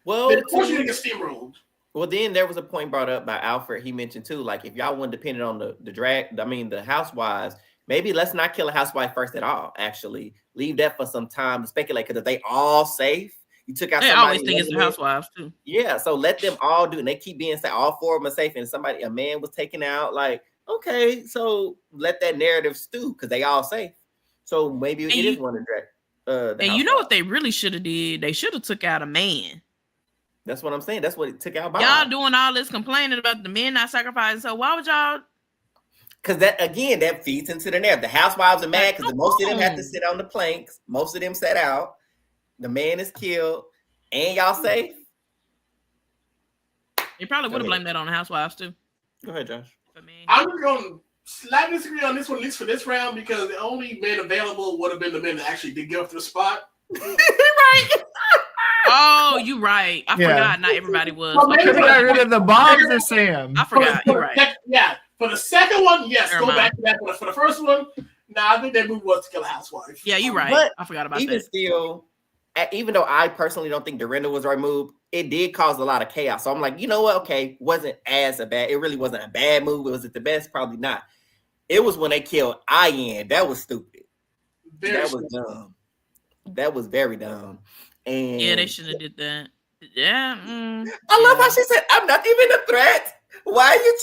well, then of course you're gonna get steamrolled. Well, then there was a point brought up by Alfred. He mentioned too, like if y'all weren't dependent on the housewives, maybe let's not kill a housewife first at all. Actually, leave that for some time to speculate because if they all safe. You took out. They always think it's the housewives too. Yeah, so let them all do, and they keep being safe. All 4 of them are safe, and a man was taken out. Like, okay, so let that narrative stew because they all safe. So maybe it is one of the. And you know what they really should have did? They should have took out a man. That's what I'm saying. That's what it took out. Y'all doing all this complaining about the men not sacrificing. So why would y'all? Because that feeds into the narrative. The housewives are mad because most of them have to sit on the planks. Most of them sat out. The man is killed, and y'all safe. You probably would have blamed that on the housewives too. Go ahead, Josh. I'm going to slightly disagree on this one, at least for this round, because the only men available would have been the men that actually did get up to the spot. Right. Oh, you right. I forgot. Not everybody was. Well, maybe they got rid of the Bobs or Sam. I forgot. You're right. For the second one, yes, go back to that. But for the first one, I think their move was to kill a housewife. Yeah, you're right. But I forgot about even that. Still, even though I personally don't think Dorinda was the right move, it did cause a lot of chaos. So I'm like, you know what? Okay, wasn't as a bad. It really wasn't a bad move. Was it the best? Probably not. It was when they killed Ian. That was stupid. That was dumb. That was very dumb. And yeah, they should have did that. Yeah. I love how she said, "I'm not even a threat. Why are you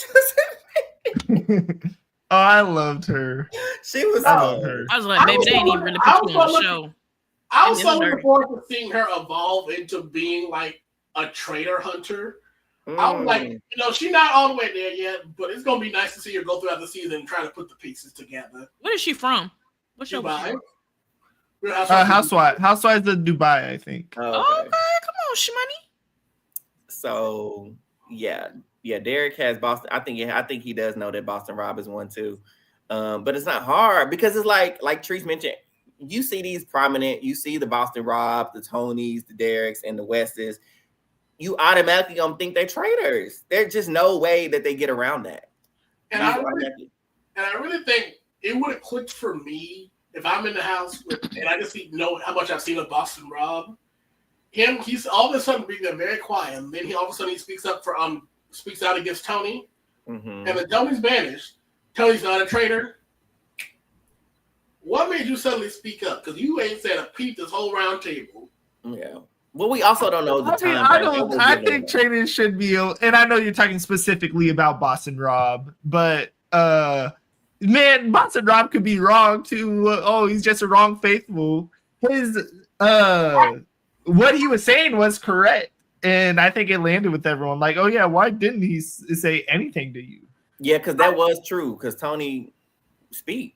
choosing me?" Oh, I loved her. She was. I love her. I was like, maybe they didn't even really put you on the show. I was so looking forward to seeing her evolve into being like a traitor hunter. I was like, she's not all the way there yet, but it's gonna be nice to see her go throughout the season and try to put the pieces together. Where is she from? What's your Dubai? Housewives of Dubai, I think. Okay, come on, Shmoney. So yeah, Derek has Boston. I think he does know that Boston Rob is one too, but it's not hard because it's like Treese mentioned. You see these prominent. You see the Boston Rob, the Tonys, the Dereks, and the Westes. You automatically gonna think they're traitors. There's just no way that they get around that. And I really think it would have clicked for me if I'm in the house and I just know how much I've seen of Boston Rob. he's all of a sudden being very quiet, and then all of a sudden he speaks out against Tony, and then Tony's banished. Tony's not a traitor. What made you suddenly speak up? Because you ain't said a peep this whole round table. Yeah. Well, we also don't know the time. I think traitors should be, and I know you're talking specifically about Boston Rob, but man, Boston Rob could be wrong too. He's just a wrong faithful. His what he was saying was correct, and I think it landed with everyone. Like, oh yeah, why didn't he say anything to you? Yeah, because that was true. Because Tony speak.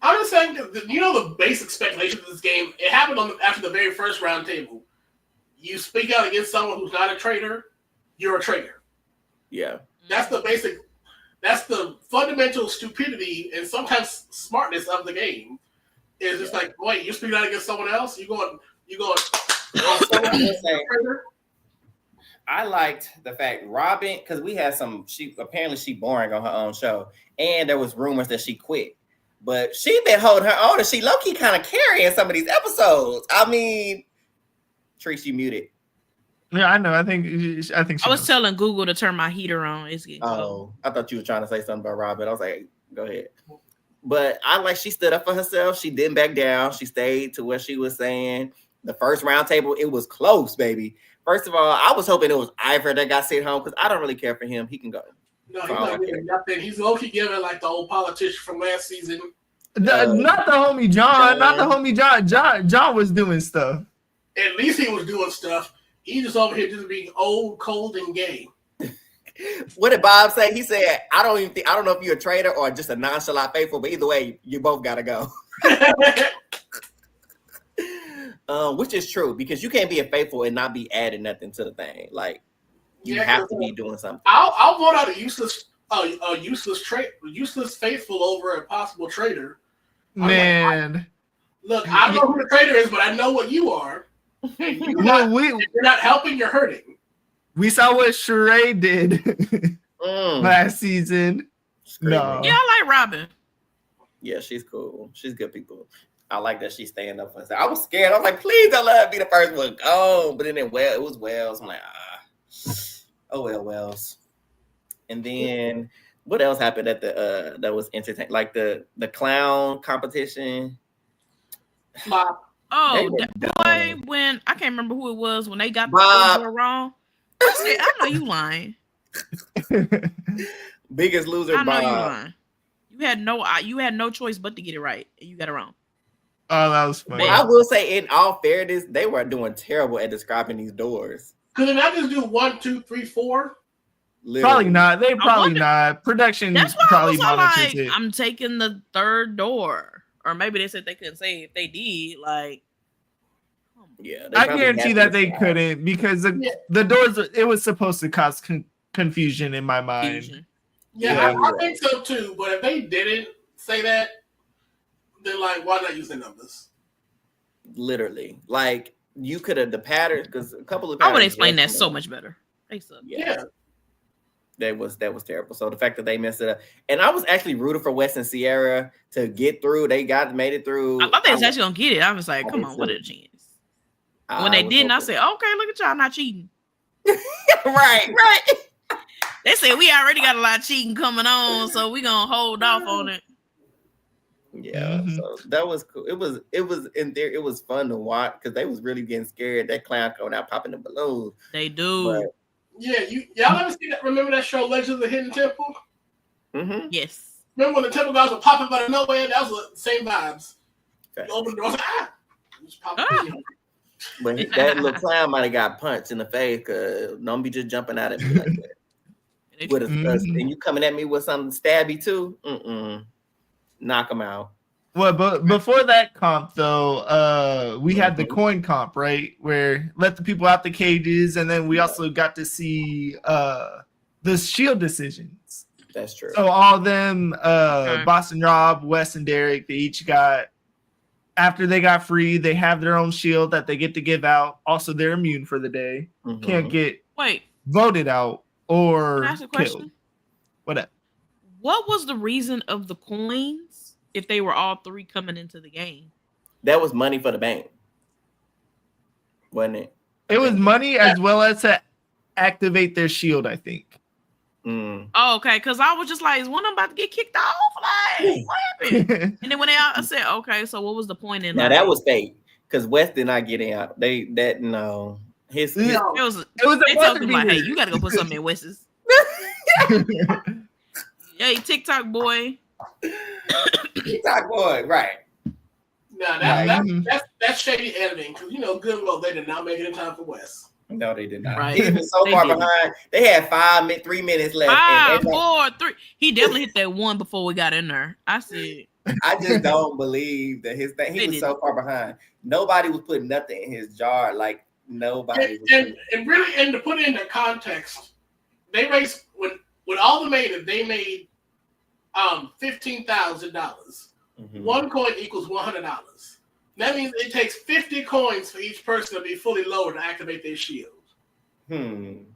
I'm just saying, the basic speculation of this game. It happened after the very first round table. You speak out against someone who's not a traitor, you're a traitor. Yeah, that's the basic. That's the fundamental stupidity and sometimes smartness of the game. Is just like, wait, you speak out against someone else? You going? I liked the fact Robin, because we had she boring on her own show, and there was rumors that she quit, but she been holding her own, and she low-key kind of carrying some of these episodes. I mean, Trish, you muted. Yeah, I know. I think I was telling Google to turn my heater on. It's getting cold. I thought you were trying to say something about Robin. I was like, go ahead. But she stood up for herself. She didn't back down. She stayed to what she was saying. The first round table, it was close, baby. First of all, I was hoping it was Ivor that got sent home because I don't really care for him. He can go. No, he's not giving nothing. He's low-key giving like the old politician from last season. Not the homie John. Not the homie John. John was doing stuff. At least he was doing stuff. He just over here just being old, cold, and gay. What did Bob say? He said, I don't know if you're a traitor or just a nonchalant faithful, but either way, you both gotta go. Which is true, because you can't be a faithful and not be adding nothing to the thing. Like, you have to be doing something. I'll vote out a useless faithful over a possible traitor. Man. Look, I don't know who the traitor is, but I know what you are. You're not helping, you're hurting. We saw what Sheree did last season. No. Yeah, I like Robin. Yeah, she's cool. She's good people. I like that she's staying up for herself. I was scared. I was like, please don't let her be the first one gone. But then it was Wells. I'm like, oh well, Wells. And then what else happened at the that was entertaining? Like the clown competition. Bob. Oh, that boy, when I can't remember who it was when they got the door wrong. I said, I know you lying. Biggest loser, I know Bob. you lying. You had no choice but to get it right, and you got it wrong. Oh, that was funny. Well, I will say, in all fairness, they were doing terrible at describing these doors. Could they not just do 1, 2, 3, 4? Literally. Probably not. They probably not. Production probably monitors it. I'm taking the third door, or maybe they said they couldn't say if they did. Like, yeah, I guarantee that they couldn't, because the doors. It was supposed to cause confusion in my mind. Yeah, I think so too. But if they didn't say that, then like, why not use the numbers? Literally, like you could have the pattern, because a couple of patterns. I would explain that so much better. Yeah. That was terrible. So the fact that they messed it up, and I was actually rooting for Wes and Sierra to get through. They made it through. I thought they was actually gonna get it. I was like, come on, what a chance. When they didn't, I said, okay, look at y'all not cheating. right. They said we already got a lot of cheating coming on, so we gonna hold off on it. Yeah, so that was cool. It was in there. It was fun to watch because they was really getting scared. That clown coming out popping the balloons. They do. But, yeah, y'all ever see that? Remember that show, Legends of the Hidden Temple? Mm-hmm. Yes. Remember when the temple guys were popping out of nowhere? That was the same vibes. Okay. You open the door, just popping. But that little clown might have got punched in the face because don't be just jumping out at me like that. With and you coming at me with something stabby too? Knock them out. Well, but before that comp though, we had the coin comp, right? Where let the people out the cages, and then we also got to see the Shield decisions. That's true. So all of them, Boston Rob, Wes, and Derek, they each got, after they got free, they have their own shield that they get to give out. Also, they're immune for the day. Can't get voted out or Can I ask a question? killed. What up? What was the reason of the coins if they were all three coming into the game? That was money for the bank. wasn't it? It was money as well as to activate their shield, I think. Oh, okay, because I was just like, is one of them about to get kicked off? Like, what happened? And then when I said, okay, so what was the point in now like, that was fake because West did not get out. No. It was they told him like, hey, you gotta go put something in West's. Hey, TikTok boy. TikTok boy, right. Now that's shady editing because good well they did not make it in time for West. No, they did not. Right. He was so far behind. They had 3 minutes left. 5, 4, 3. He definitely hit that one before we got in there. I said, I just don't believe that his thing. He was so far behind. Nobody was putting nothing in his jar. Like nobody. And really, and to put it into context, they raised with all the maidens, they made $15,000. One coin equals $100. That means it takes 50 coins for each person to be fully lowered to activate their shield. Ain't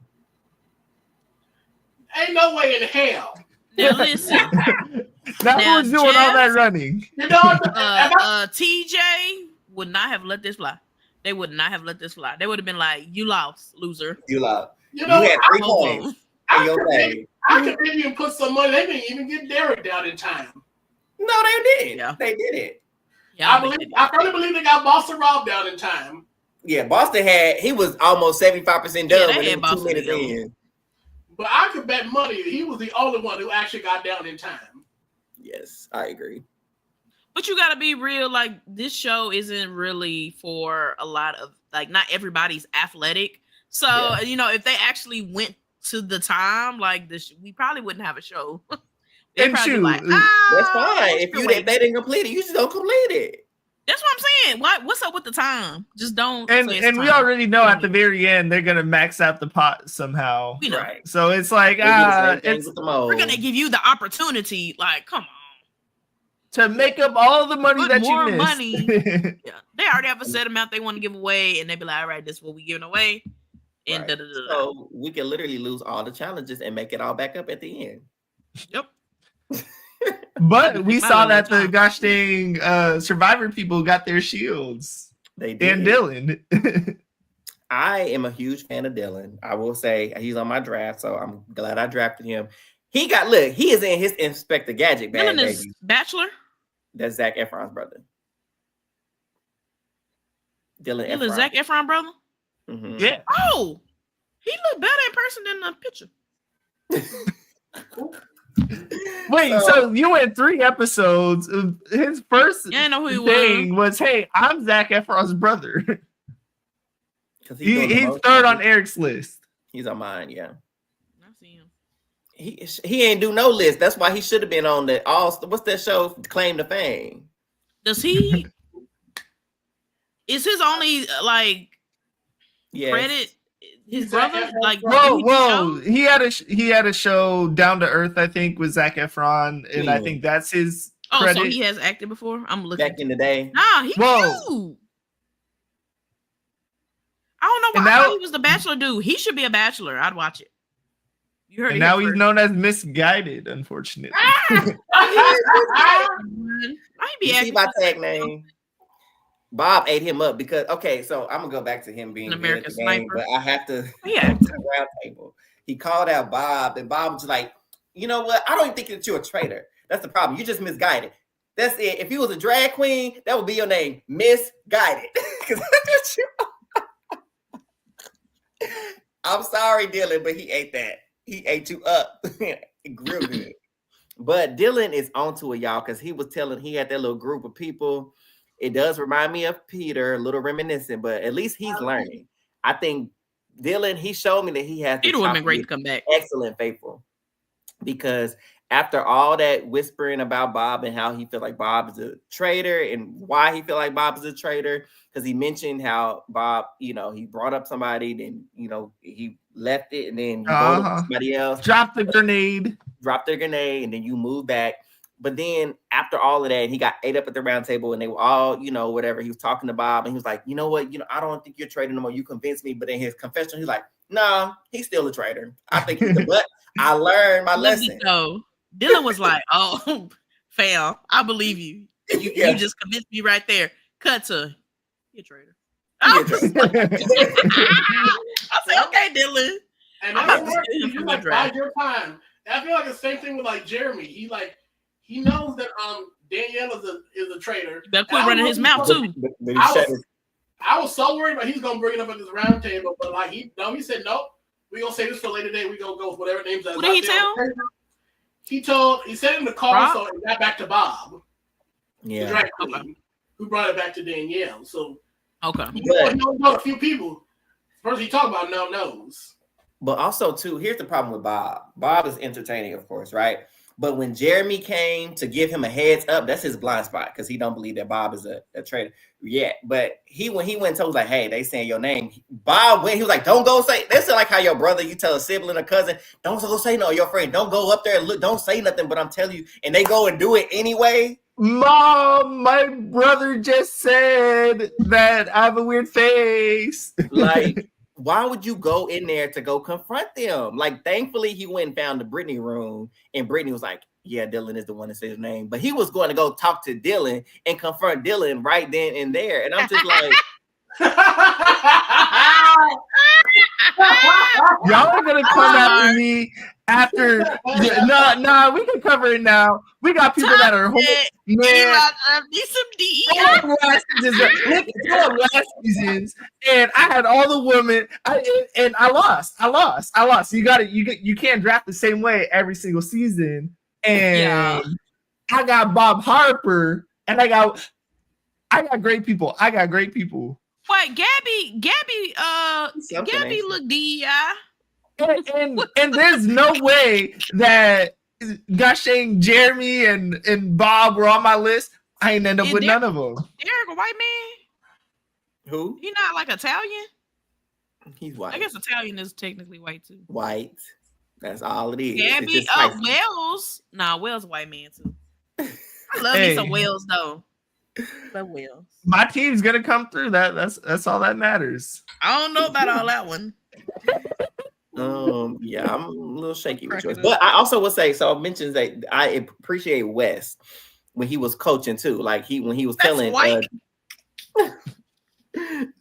no way in hell. Now listen. That was doing all that running. TJ would not have let this fly. They would not have let this fly. They would have been like, you lost, loser. You lost. You had 3 coins. I could maybe even put some money. They didn't even get Derek down in time. No, they didn't. Yeah. They did it. Yeah, I firmly believe they got Boston Rob down in time. Yeah, Boston he was almost 75% done when 2 minutes in. But I could bet money he was the only one who actually got down in time. Yes, I agree. But you gotta be real, like this show isn't really for a lot of not everybody's athletic. So if they actually went to the time like this, we probably wouldn't have a show. And shoot, that's fine. If they didn't complete it, you just don't complete it. That's what I'm saying. What's up with the time? Just don't. And we already know at the very end they're gonna max out the pot somehow. We know. Right. So it's like we're gonna give you the opportunity. Like, come on. To make up all the money that you missed. Money. Yeah. They already have a set amount they want to give away, and they be like, all right, this is what we giving away. And so we can literally lose all the challenges and make it all back up at the end. Yep. But we saw that the gosh dang Survivor people got their shields. They did. And Dylan. I am a huge fan of Dylan. I will say he's on my draft, so I'm glad I drafted him. He is in his Inspector Gadget bag. Dylan is Bachelor? That's Zac Efron's brother. Dylan Efron. Zac Efron brother? Mm-hmm. Yeah. Oh, he looked better in person than the picture. Wait, so you went 3 episodes. His first thing was, hey, I'm Zac Efron's brother. He's third on Eric's list. He's on mine, yeah. I see him. He ain't do no list. That's why he should have been on the what's that show? Claim to Fame. Does he? Is his only credit? His brother, whoa! He had a show Down to Earth, I think, with Zac Efron, and I think that's his credit. So he has acted before. I'm looking back in the day. Nah, he cute. I don't know why I thought he was the Bachelor dude. He should be a Bachelor. I'd watch it. You heard. And now he's known as Misguided, unfortunately. I be see my tag name. Bob ate him up because so I'm gonna go back to him being an American sniper, but I have to round table. He called out Bob, and Bob was like, "You know what? I don't even think that you're a traitor. That's the problem. You just misguided. That's it. If you was a drag queen, that would be your name, Misguided." I'm sorry, Dylan, but he ate that. He ate you up. Real good. But Dylan is onto it, y'all, because he had that little group of people. It does remind me of Peter, a little reminiscent, but at least he's learning. I think Dylan, he showed me that he has. Peter would have been great to come back. Excellent, faithful. Because after all that whispering about Bob and how he felt like Bob is a traitor and why he felt like Bob is a traitor, because he mentioned how Bob, he brought up somebody, then, he left it, and then somebody else. Dropped the grenade, and then you move back. But then after all of that, he got ate up at the round table, and they were all, whatever. He was talking to Bob, and he was like, you know what? I don't think you're a traitor no more. You convinced me. But in his confession, he's like, no, he's still a traitor. I think he's but I learned my lesson. Dylan was like, oh, fam, I believe you. You just convinced me right there. Cut to, you're a traitor. I say, okay, Dylan. And that's what you like bide your time. And I feel like the same thing with like Jeremy. He knows that Danielle is a traitor. Better quit running his mouth too. I was so worried about he's gonna bring it up at this round table, but like he said nope. We gonna say this for later day. We gonna go with whatever names. What did he tell? He said in the call, Rob? So it got back to Bob. Yeah. The drag queen, who brought it back to Danielle. So okay. He knows about a few people. First he talked about knows. But also too, here's the problem with Bob. Bob is entertaining, of course, right? But when Jeremy came to give him a heads up, that's his blind spot because he don't believe that Bob is a traitor yet. But when he went and told like, hey, they saying your name. Bob went, he was like, don't go say. That's like how your brother, you tell a sibling or cousin, don't go say no, your friend, don't go up there and look, don't say nothing. But I'm telling you, and they go and do it anyway. Mom, my brother just said that I have a weird face. Like, why would you go in there to go confront them? Like, thankfully, he went and found the Brittany room, and Brittany was like, yeah, Dylan is the one that said his name. But he was going to go talk to Dylan and confront Dylan right then and there. And I'm just like, y'all are going to come after me after. No, we can cover it now. We got people that are need some DEI. Last seasons, and I had all the women, and I lost. You can't draft the same way every single season. And I got Bob Harper, and I got great people. Wait, Gabby look DEI. And there's no way that Gashane, Jeremy, and Bob were on my list. I ain't end up with none of them. Derek, a white man? Who? He not like Italian? He's white. I guess Italian is technically white too. White. That's all it is. Gabby, Wells. Nah, Wells white man too. I love me some Wells though. Love Wells. My team's gonna come through. That's all that matters. I don't know about all that one. Yeah, I'm a little shaky with yours. But I also will say, so I mentioned that I appreciate West when he was coaching too. Like when he was telling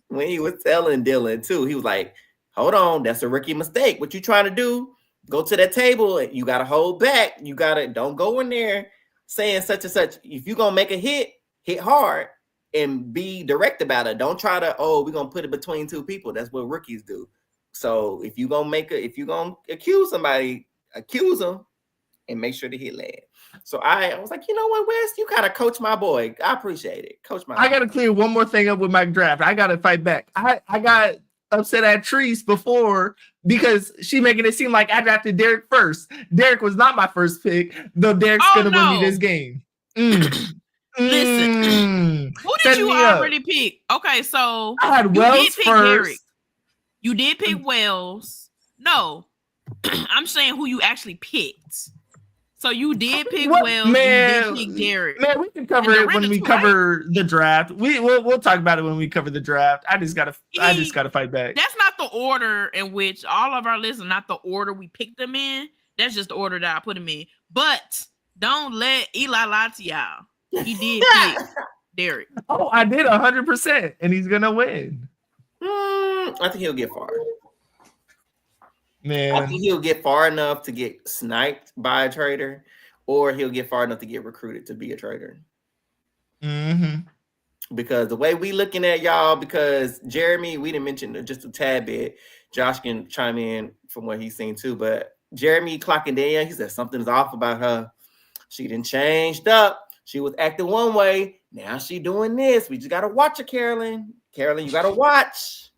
when he was telling Dylan too, he was like, hold on, that's a rookie mistake. What you trying to do? Go to that table. You gotta hold back. You gotta don't go in there saying such and such. If you're gonna make a hit hard and be direct about it. Don't try to, we're gonna put it between two people. That's what rookies do. So if you're gonna accuse somebody, accuse them and make sure the hit land. So I was like, you know what, Wes, you gotta coach my boy. I appreciate it. I gotta clear one more thing up with my draft. I gotta fight back. I got upset at Treese before because she making it seem like I drafted Derek first. Derek was not my first pick, though Derek's gonna win me this game. Listen, who did you already pick? Okay, so I had Wells first. Derek. You did pick Wells. No, I'm saying who you actually picked. So you did pick Wells. Man, you did pick Derek. Man, we can cover it when we cover the draft. We'll talk about it when we cover the draft. I just gotta fight back. That's not the order in which all of our lists are not the order we picked them in. That's just the order that I put them in. But don't let Eli lie to y'all. He did pick Derek. Oh, I did 100%, and he's gonna win. I think he'll get far. Man, I think he'll get far enough to get sniped by a traitor, or he'll get far enough to get recruited to be a traitor. Mm-hmm. Because the way we looking at y'all, because Jeremy, we didn't mention just a tad bit. Josh can chime in from what he's seen too, but Jeremy clocking in, he said something's off about her. She done changed up. She was acting one way. Now she doing this. We just got to watch her, Carolyn. Carolyn, you got to watch.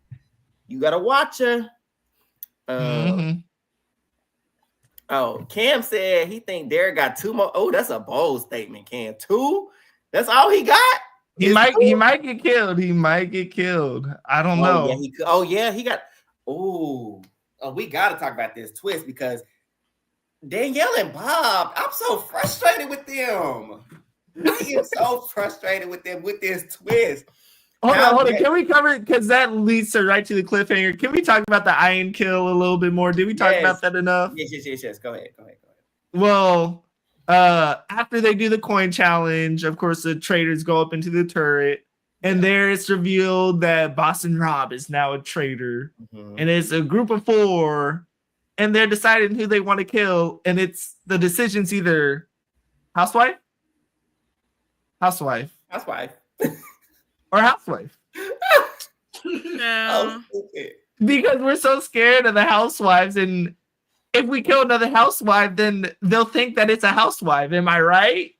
You got to watch her. Oh, Cam said he think Derek got 2 more. Oh, that's a bold statement, Cam. 2? That's all he got? He might get killed. He might get killed. I don't know. Yeah, he got. We got to talk about this twist because Danielle and Bob, I'm so frustrated with them. I am so frustrated with them with this twist. Hold on. Can we cover it? Because that leads right to the cliffhanger. Can we talk about the iron kill a little bit more? Did we talk about that enough? Yes. Go ahead. Well, after they do the coin challenge, of course, the traitors go up into the turret. And there it's revealed that Boston Rob is now a traitor. And it's a group of 4, and they're deciding who they want to kill. And it's the decision's either housewife, or housewife. Yeah. Because we're so scared of the housewives, and if we kill another housewife, then they'll think that it's a housewife. Am I right?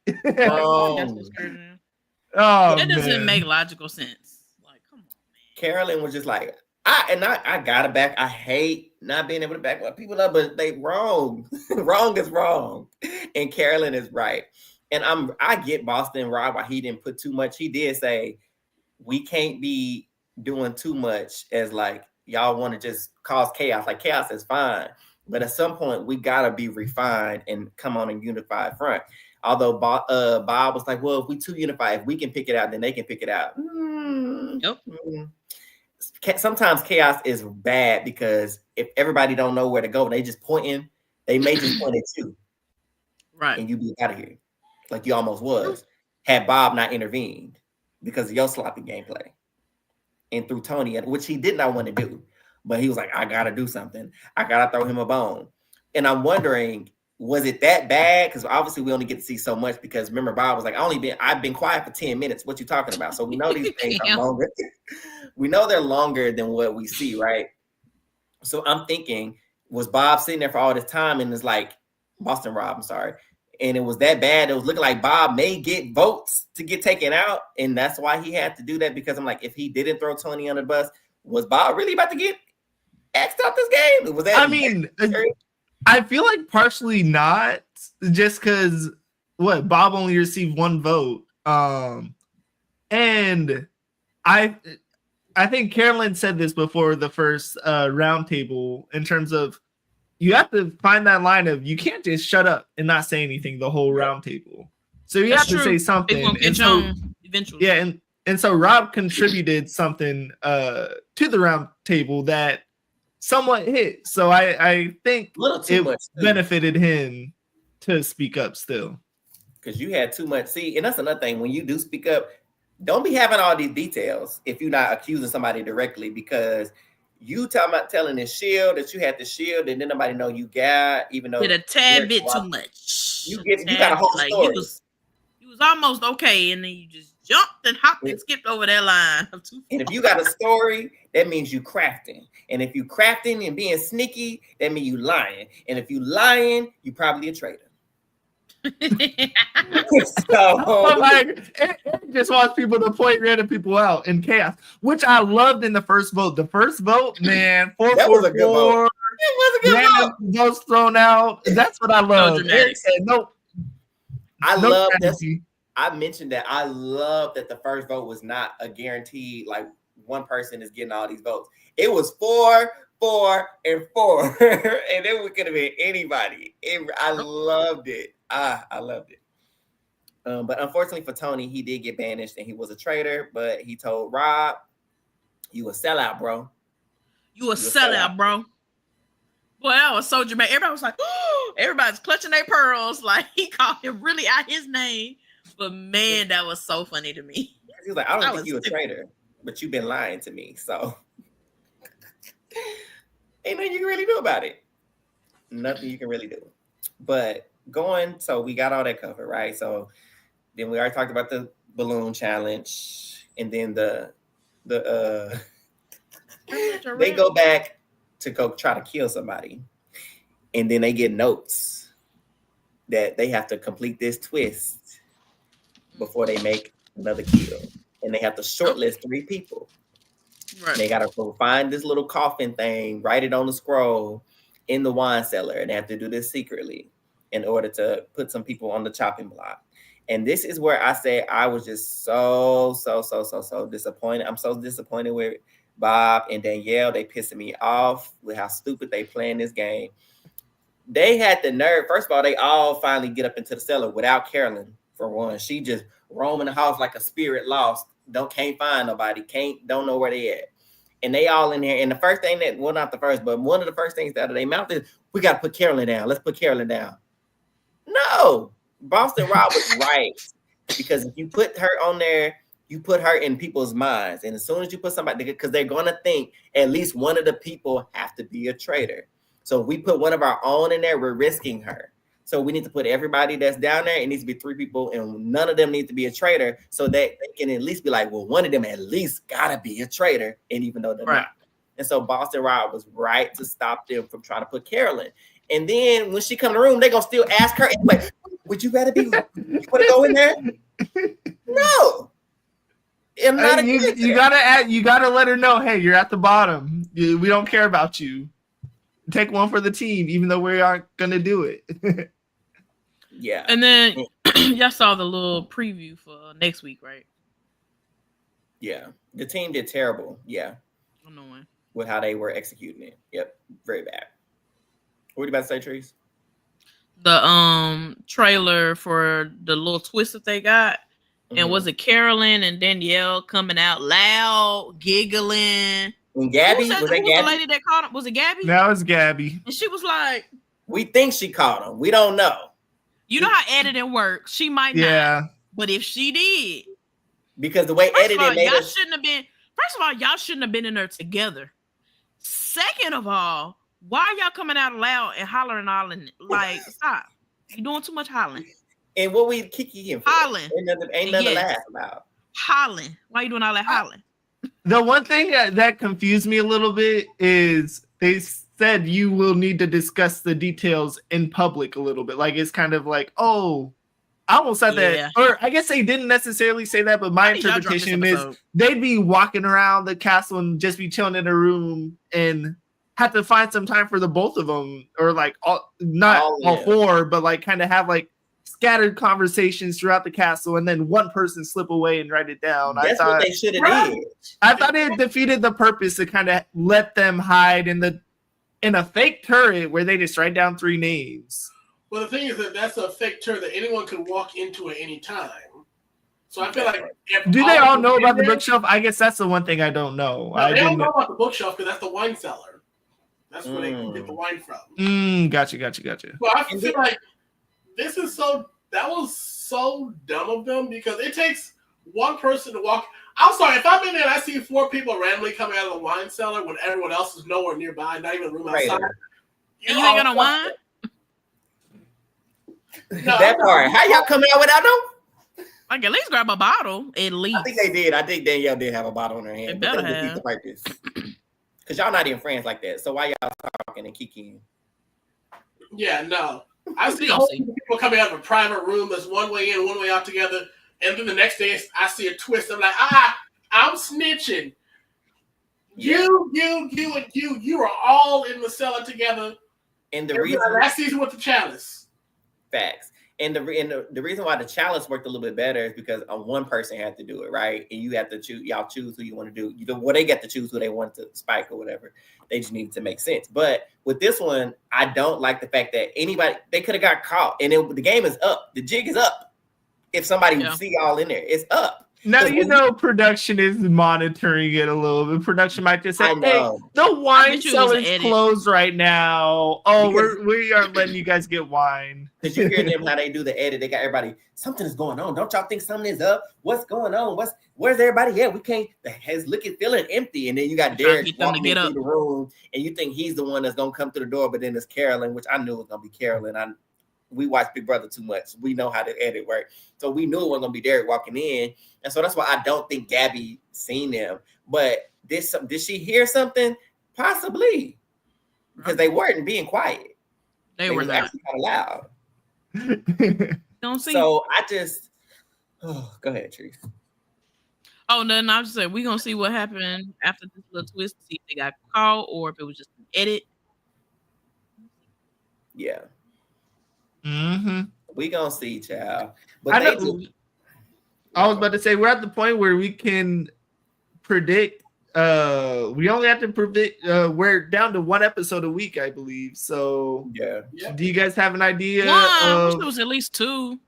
Oh, that doesn't make logical sense. Like, come on, man. Carolyn was just like, I got it back. I hate not being able to back people up, but they wrong. Wrong is wrong, and Carolyn is right. And I get Boston Rob why he didn't put too much. He did say we can't be doing too much as like y'all want to just cause chaos. Like chaos is fine, but at some point we gotta be refined and come on a unified front. Although Bob was like, well, if we too unified, if we can pick it out, then they can pick it out. Nope. Sometimes chaos is bad because if everybody don't know where to go, they just pointing, they may just point at you. Right. And you be out of here. Like you almost was. Had Bob not intervened because of your sloppy gameplay. And through Tony, which he did not want to do. But he was like, I gotta do something. I gotta throw him a bone. And I'm wondering, was it that bad? Because obviously we only get to see so much because remember, Bob was like, I've been quiet for 10 minutes. What you talking about? So we know these things are longer. We know they're longer than what we see, right? So I'm thinking, was Bob sitting there for all this time and it's like, Boston Rob, I'm sorry. And it was that bad. It was looking like Bob may get votes to get taken out. And that's why he had to do that because I'm like, if he didn't throw Tony under the bus, was Bob really about to get X'd out this game? Was that? I mean, I feel like partially not, just because Bob only received 1 vote. And I think Carolyn said this before the first roundtable in terms of you have to find that line of you can't just shut up and not say anything the whole roundtable. So you have to say something. And so, eventually. Yeah, and so Rob contributed something to the roundtable that somewhat hit. So I think it benefited him to speak up still. Because you had too much. See, and that's another thing. When you do speak up, don't be having all these details if you're not accusing somebody directly, because you telling this shield that you had the shield and then nobody know you got, even though did a tad bit too much. You got a whole story. You was almost okay, and then you just jumped and hopped and skipped over that line. And if you got a story, that means you crafting. And if you crafting and being sneaky, that means you lying. And if you lying, you probably a traitor. It just wants people to point random people out in chaos, which I loved in the first vote. The first vote, man, 4-4-4. It was a good vote. Votes thrown out. That's what I love. Eric said, nope. I love this. I mentioned that I love that the first vote was not a guaranteed, like one person is getting all these votes. It was 4, 4, and 4. And it could have been anybody. I loved it. I loved it. But unfortunately for Tony, he did get banished and he was a traitor, but he told Rob, you a sellout, bro. You a sellout, bro. Boy, that was so dramatic. Everybody was like, oh, everybody's clutching their pearls. Like, he called him really out his name. But man, that was so funny to me. He was like, I don't think you're a traitor, but you've been lying to me. So ain't nothing you can really do about it. Nothing you can really do. But so we got all that covered, right? So then we already talked about the balloon challenge, and then they go back to go try to kill somebody, and then they get notes that they have to complete this twist before they make another kill, and they have to shortlist 3 people. Right. They gotta go find this little coffin thing, write it on the scroll in the wine cellar, and they have to do this secretly in order to put some people on the chopping block. And this is where I say I was just so disappointed. I'm so disappointed with Bob and Danielle. They pissing me off with how stupid they playing this game. They had the nerve. First of all, they all finally get up into the cellar without Carolyn, for one. She just roaming the house like a spirit lost. Can't find nobody. Don't know where they at. And they all in here. And the first thing not the first, but one of the first things out of their mouth is, we got to put Carolyn down. Let's put Carolyn down. No, Boston Rob was right, because if you put her on there, you put her in people's minds. And as soon as you put somebody, because they're going to think at least one of the people have to be a traitor. So if we put one of our own in there, we're risking her. So we need to put everybody that's down there. It needs to be 3 people, and none of them need to be a traitor, so that they can at least be like, well, one of them at least gotta be a traitor, and even though they're not. And so Boston Rob was right to stop them from trying to put Carolyn. And then when she come in the room, they're gonna still ask her anyway, would you rather be, you wanna go in there? No. I'm not you gotta let her know, hey, you're at the bottom. We don't care about you. Take one for the team, even though we aren't gonna do it. Yeah. And then y'all saw the little preview for next week, right? Yeah. The team did terrible. Yeah. Annoying. With how they were executing it. Yep. Very bad. What are you about to say, Trees? The trailer for the little twist that they got. And was it Carolyn and Danielle coming out loud, giggling? And Gabby? Was Gabby? the lady that caught him? Was it Gabby? That was Gabby. And she was like, we think she caught him. We don't know. You know how editing works. She might not. But if she did. Because the way editing made us... shouldn't have been... First of all, y'all shouldn't have been in there together. Second of all, why are y'all coming out loud and hollering all in it? Like, stop. You're doing too much hollering. And what we kicking him for? Hollering. Ain't nothing to laugh about. Hollering. Why are you doing all that hollering? The one thing that confused me a little bit is they said you will need to discuss the details in public a little bit. Like, it's kind of like, oh, I almost said that. Or I guess they didn't necessarily say that, but my interpretation is they'd be walking around the castle and just be chilling in a room and have to find some time for the both of them, or like all four, but like kind of have like scattered conversations throughout the castle, and then one person slip away and write it down. That's what they should have did. I thought it defeated the purpose to kind of let them hide in a fake turret where they just write down 3 names. Well, the thing is that's a fake turret that anyone could walk into at any time. So I feel like do they all know about the bookshelf? I guess that's the one thing I don't know. No, they don't know about the bookshelf because that's the wine cellar. That's where they get the wine from. Gotcha. Well, I feel like this is that was so dumb of them because it takes one person to walk. I'm sorry, if I'm in there and I see 4 people randomly coming out of the wine cellar when everyone else is nowhere nearby, not even a room outside. And you ain't gonna wine? No, that part. How y'all come out without them? Like, at least grab a bottle, at least. I think they did. I think Danielle did have a bottle in her hand. They better have. Because y'all not even friends like that. So why y'all talking and kicking? Yeah, no. I see a whole heap of people coming out of a private room that's one way in, one way out together. And then the next day, I see a twist. I'm like, I'm snitching. You, and you are all in the cellar together. And the reason last season with the chalice. Facts. And the reason why the challenge worked a little bit better is because one person had to do it, right? And you have to choose. Y'all choose who you want to do. They get to choose who they want to spike or whatever. They just need to make sense. But with this one, I don't like the fact that they could have got caught, and the game is up. The jig is up. If somebody see y'all in there, it's up. Now production is monitoring it a little bit. Production might just say, "Hey, the wine cellar is closed right now. Oh, we aren't letting you guys get wine." Because you hear them how they do the edit. They got everybody. Something is going on. Don't y'all think something is up? What's going on? Where's everybody? Yeah, we can't. He's feeling empty. And then you got Derek walking into the room, and you think he's the one that's gonna come through the door, but then it's Carolyn, which I knew was gonna be Carolyn. We watch Big Brother too much. We know how to edit work. So we knew it wasn't gonna be Derek walking in. And so that's why I don't think Gabby seen them. But did she hear something? Possibly. Because they weren't being quiet. They were not. Actually kind of loud. Don't see. So I just go ahead, Trees. Oh, no, I was just saying we're gonna see what happened after this little twist, see if they got caught or if it was just an edit. Yeah. Mm-hmm. We gonna see, child. But I was about to say we're at the point where we can predict. We only have to predict. We're down to 1 episode a week, I believe. So yeah. Do you guys have an idea? I wish there was at least 2.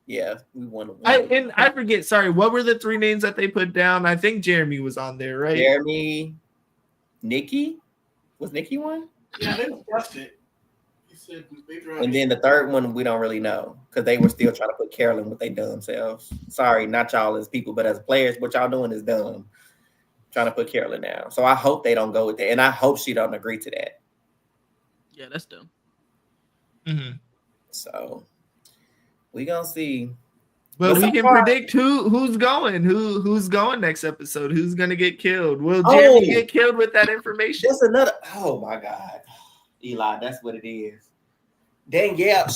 Yeah, we want to. I forget. Sorry, what were the 3 names that they put down? I think Jeremy was on there, right? Jeremy, Nikki. Was Nikki one? Yeah, they discussed it. And then the third one, we don't really know because they were still trying to put Carolyn with their dumb selves. Sorry, not y'all as people, but as players, what y'all doing is dumb. Trying to put Carolyn down. So I hope they don't go with that. And I hope she don't agree to that. Yeah, that's dumb. Mm-hmm. So we gonna see. But we can predict who's going next episode. Who's gonna get killed? Will Jeremy get killed with that information? That's another. Oh my God, Eli, that's what it is. Danielle,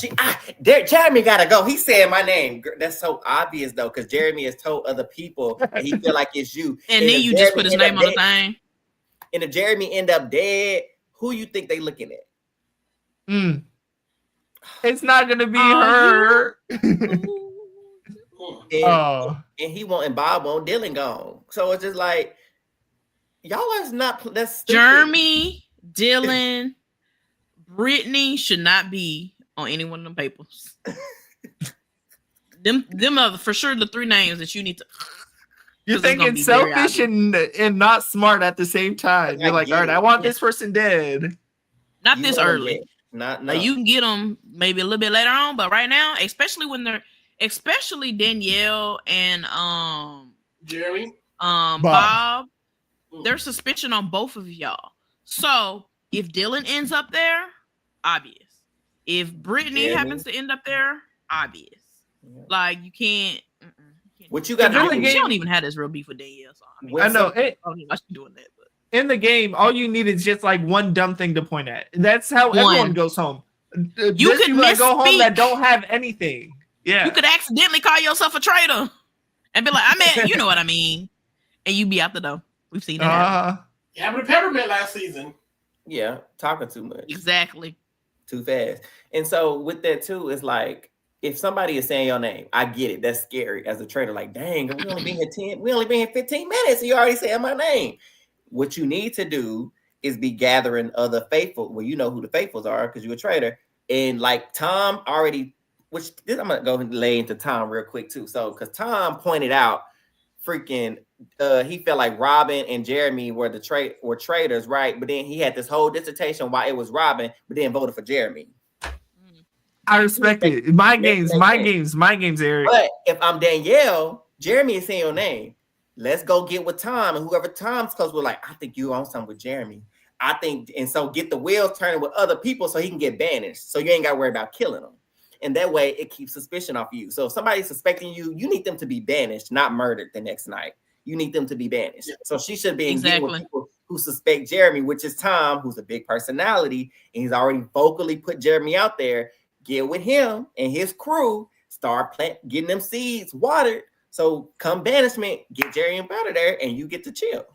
Jeremy gotta go. He said my name. That's so obvious though, because Jeremy has told other people and he feel like it's you. And then you just put his name on the thing. And if Jeremy end up dead, who you think they looking at? It's not gonna be her. And he won't, and Bob won't. Dylan gone. So it's just like y'all is not. That's stupid. Jeremy, Dylan, Brittany should not be on any one of them papers. them are for sure the three names that you need to. You're thinking selfish and not smart at the same time. You're like, all right, I want this person dead. Not this early. No. You can get them maybe a little bit later on, but right now, especially Danielle and Jeremy, Bob, there's suspicion on both of y'all. So if Dylan ends up there, obvious. If Brittany happens to end up there, obvious. Yeah. Like you can't. What you got? She don't even have this real beef with Danielle. So I know. I don't even know why she's doing that. But in the game, all you need is just like one dumb thing to point at. That's how everyone goes home. You could go home that don't have anything. Yeah, you could accidentally call yourself a traitor and be like, I mean, you know what I mean, and you be out the door. We've seen that. It happened to Peppermint last season. Yeah, talking too much. Exactly. Too fast. And so with that too, it's like if somebody is saying your name, I get it. That's scary as a trader. Like, dang, we only been here 15 minutes, and you already saying my name. What you need to do is be gathering other faithful. Well, you know who the faithfuls are because you're a trader. And like Tom already, I'm gonna go and lay into Tom real quick too. So because Tom pointed out freaking he felt like Robin and Jeremy were traitors, right? But then he had this whole dissertation why it was Robin, but then voted for Jeremy. I respect it. My games, Eric. But if I'm Danielle, Jeremy is saying your name. Let's go get with Tom, and whoever Tom's close with, like, I think you on something with Jeremy. I think, and so get the wheels turning with other people so he can get banished. So you ain't got to worry about killing him. And that way it keeps suspicion off you. So if somebody's suspecting you, you need them to be banished, not murdered the next night. You need them to be banished. Yeah. So she should be engaged with people who suspect Jeremy, which is Tom, who's a big personality, and he's already vocally put Jeremy out there. Get with him and his crew, start getting them seeds watered. So come banishment, get Jeremy out of there, and you get to chill.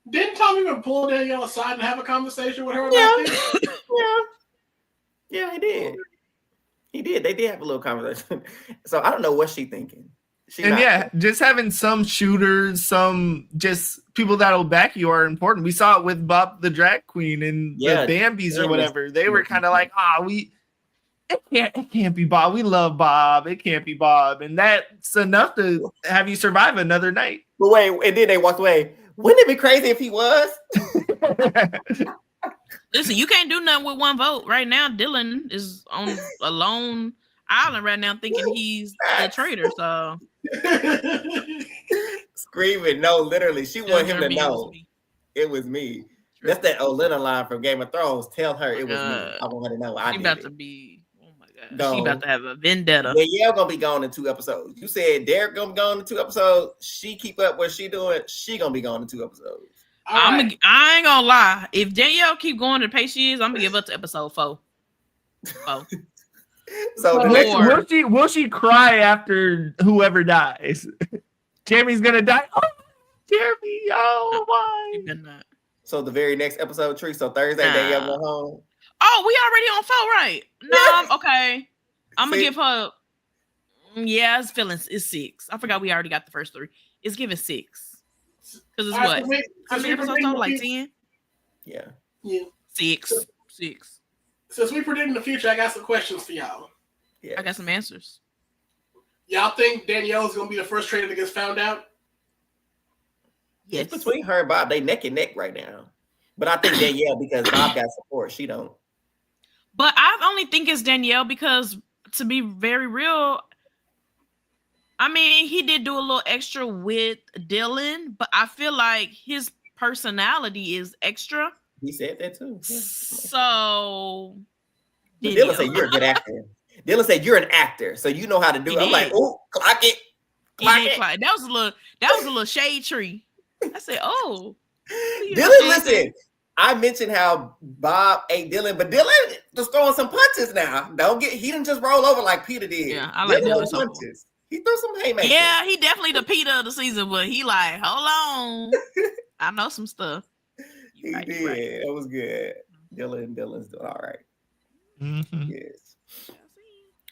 Didn't Tom even pull Danielle aside and have a conversation with her about this? Yeah, he did. He did. They did have a little conversation. So I don't know what she's thinking. Just having some shooters, some just people that'll back you are important. We saw it with Bob the drag queen and the Bambies or whatever. They were kind of like, it can't be Bob. We love Bob. It can't be Bob. And that's enough to have you survive another night. But wait, and then they walked away. Wouldn't it be crazy if he was? Listen, you can't do nothing with one vote. Right now, Dylan is on a lone island right now thinking he's a traitor. So screaming, no, literally. She wanted him to know it was me. That's that Olenna line from Game of Thrones. Tell her it was me. I want her to know I did it. To be She about to have a vendetta. Danielle gonna be gone in 2 episodes. You said Derek gonna be gone in 2 episodes. She keep up what she doing. She gonna be gone in 2 episodes. I ain't gonna lie. If Danielle keep going to the pace she is, I'm gonna give up to episode 4. So will she cry after whoever dies? Jeremy's gonna die. Oh, Jeremy! Oh, why? So the very next episode, Tree. So Thursday, Danielle go home. Oh, we already on 4, right? No, okay. I'm gonna give her. Yeah, it's 6. I forgot we already got the first 3. It's giving 6 because it's what? How many episodes? Like 10? Yeah. 6. Since we predict in the future, I got some questions for y'all. Yeah, I got some answers. Y'all think Danielle's gonna be the first traitor that gets found out? Yes. It's between her and Bob. They neck and neck right now. But I think Danielle, because Bob got support, she don't. But I only think it's Danielle because, to be very real, I mean, he did do a little extra with Dylan, but I feel like his personality is extra. He said that too. Yeah. So Dylan said you're a good actor. Dylan said you're an actor, so you know how to do it. I'm like, oh, clock it. That was a little shade tree. I said, oh. Dylan, listen. I mentioned how Bob ate Dylan, but Dylan just throwing some punches now. He didn't just roll over like Peter did. Yeah, I like Dylan punches. He threw some haymakers. Yeah, he definitely the Peter of the season, but he like, hold on. I know some stuff. He did. Right. That was good. Dylan's doing all right. Mm-hmm. Yes.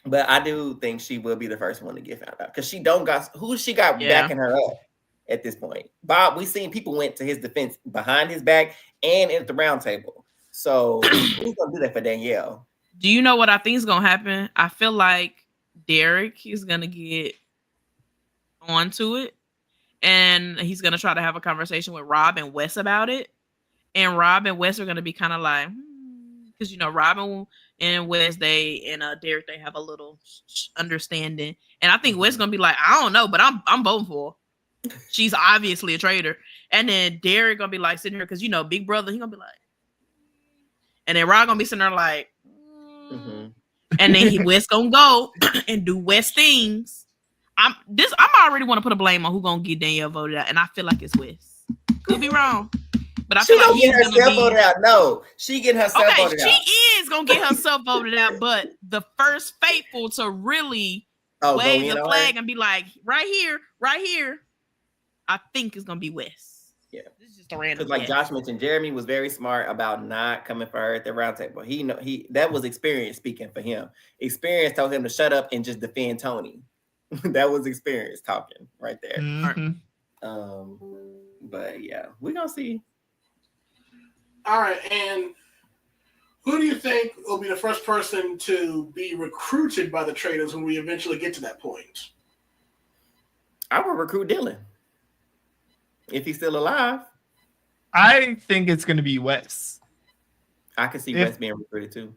But I do think she will be the first one to get found out because she don't got who she got backing her up at this point. Bob, we seen people went to his defense behind his back and at the round table. So who's gonna do that for Danielle? Do you know what I think is gonna happen? I feel like Derek is gonna get onto it, and he's gonna try to have a conversation with Rob and Wes about it. And Rob and Wes are gonna be kind of like, because Rob and Wes, and Derek, they have a little understanding. And I think Wes gonna be like, I don't know, but I'm voting for her. She's obviously a traitor. And then Derek gonna be like sitting here because Big Brother, he gonna be like, and then Rob gonna be sitting there like, and then Wes gonna go and do Wes things. I'm already want to put a blame on who gonna get Danielle voted out, and I feel like it's Wes. Could be wrong, but I feel like he's herself voted out. No, she getting herself voted out. She is gonna get herself voted out, but the first faithful to really wave the flag and be like, right here, I think it's gonna be Wes. Yeah, this is just a random. Because like Josh mentioned, Jeremy was very smart about not coming for her at the round table. That was experience speaking for him. Experience told him to shut up and just defend Tony. That was experience talking right there. Mm-hmm. But yeah, we're gonna see. All right, and who do you think will be the first person to be recruited by the Traitors when we eventually get to that point? I would recruit Dylan. If he's still alive. I think it's going to be Wes. I could see Wes being recruited too.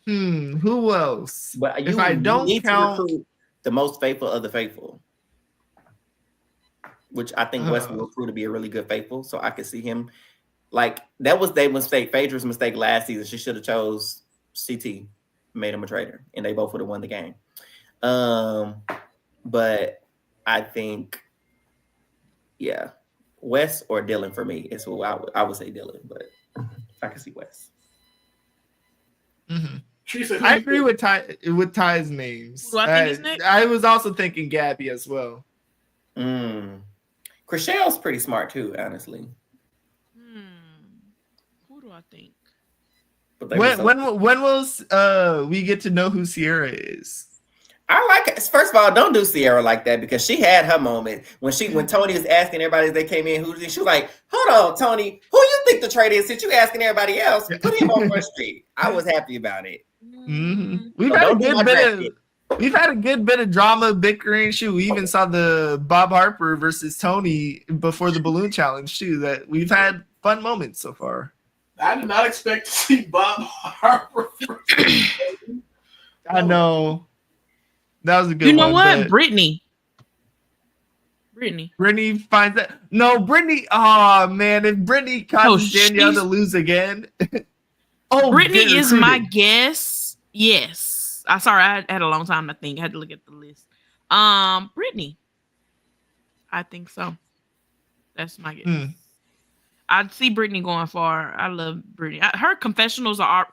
Who else? But if I don't count the most faithful of the faithful, which I think Wes will prove to be a really good faithful. So I could see him. Like, that was their mistake, Phaedra's mistake last season. She should have chose CT, made him a traitor, and they both would have won the game. But I think, yeah, Wes or Dylan for me is who I would say Dylan, but I can see Wes. Mm-hmm. I agree with Ty's names. I was also thinking Gabby as well. Chriselle's pretty smart too, honestly. Who do I think? When will we get to know who Sierra is? I like it. First of all, don't do Sierra like that because she had her moment when Tony was asking everybody as they came in who she was like, hold on, Tony, who you think the traitor is since you asking everybody else? Put him on Front Street. I was happy about it. Mm-hmm. We've had a good bit of drama, bickering. Shoot, we even saw the Bob Harper versus Tony before the balloon challenge too. That we've had fun moments so far. I did not expect to see Bob Harper. I know. That was a good one. You know what? Brittany finds that. No, Brittany. Oh, man. If Brittany causes Danielle to lose again. Brittany is my guess. Yes. Sorry, I had a long time to think. I had to look at the list. Brittany. I think so. That's my guess. I'd see Brittany going far. I love Brittany. Her confessionals are...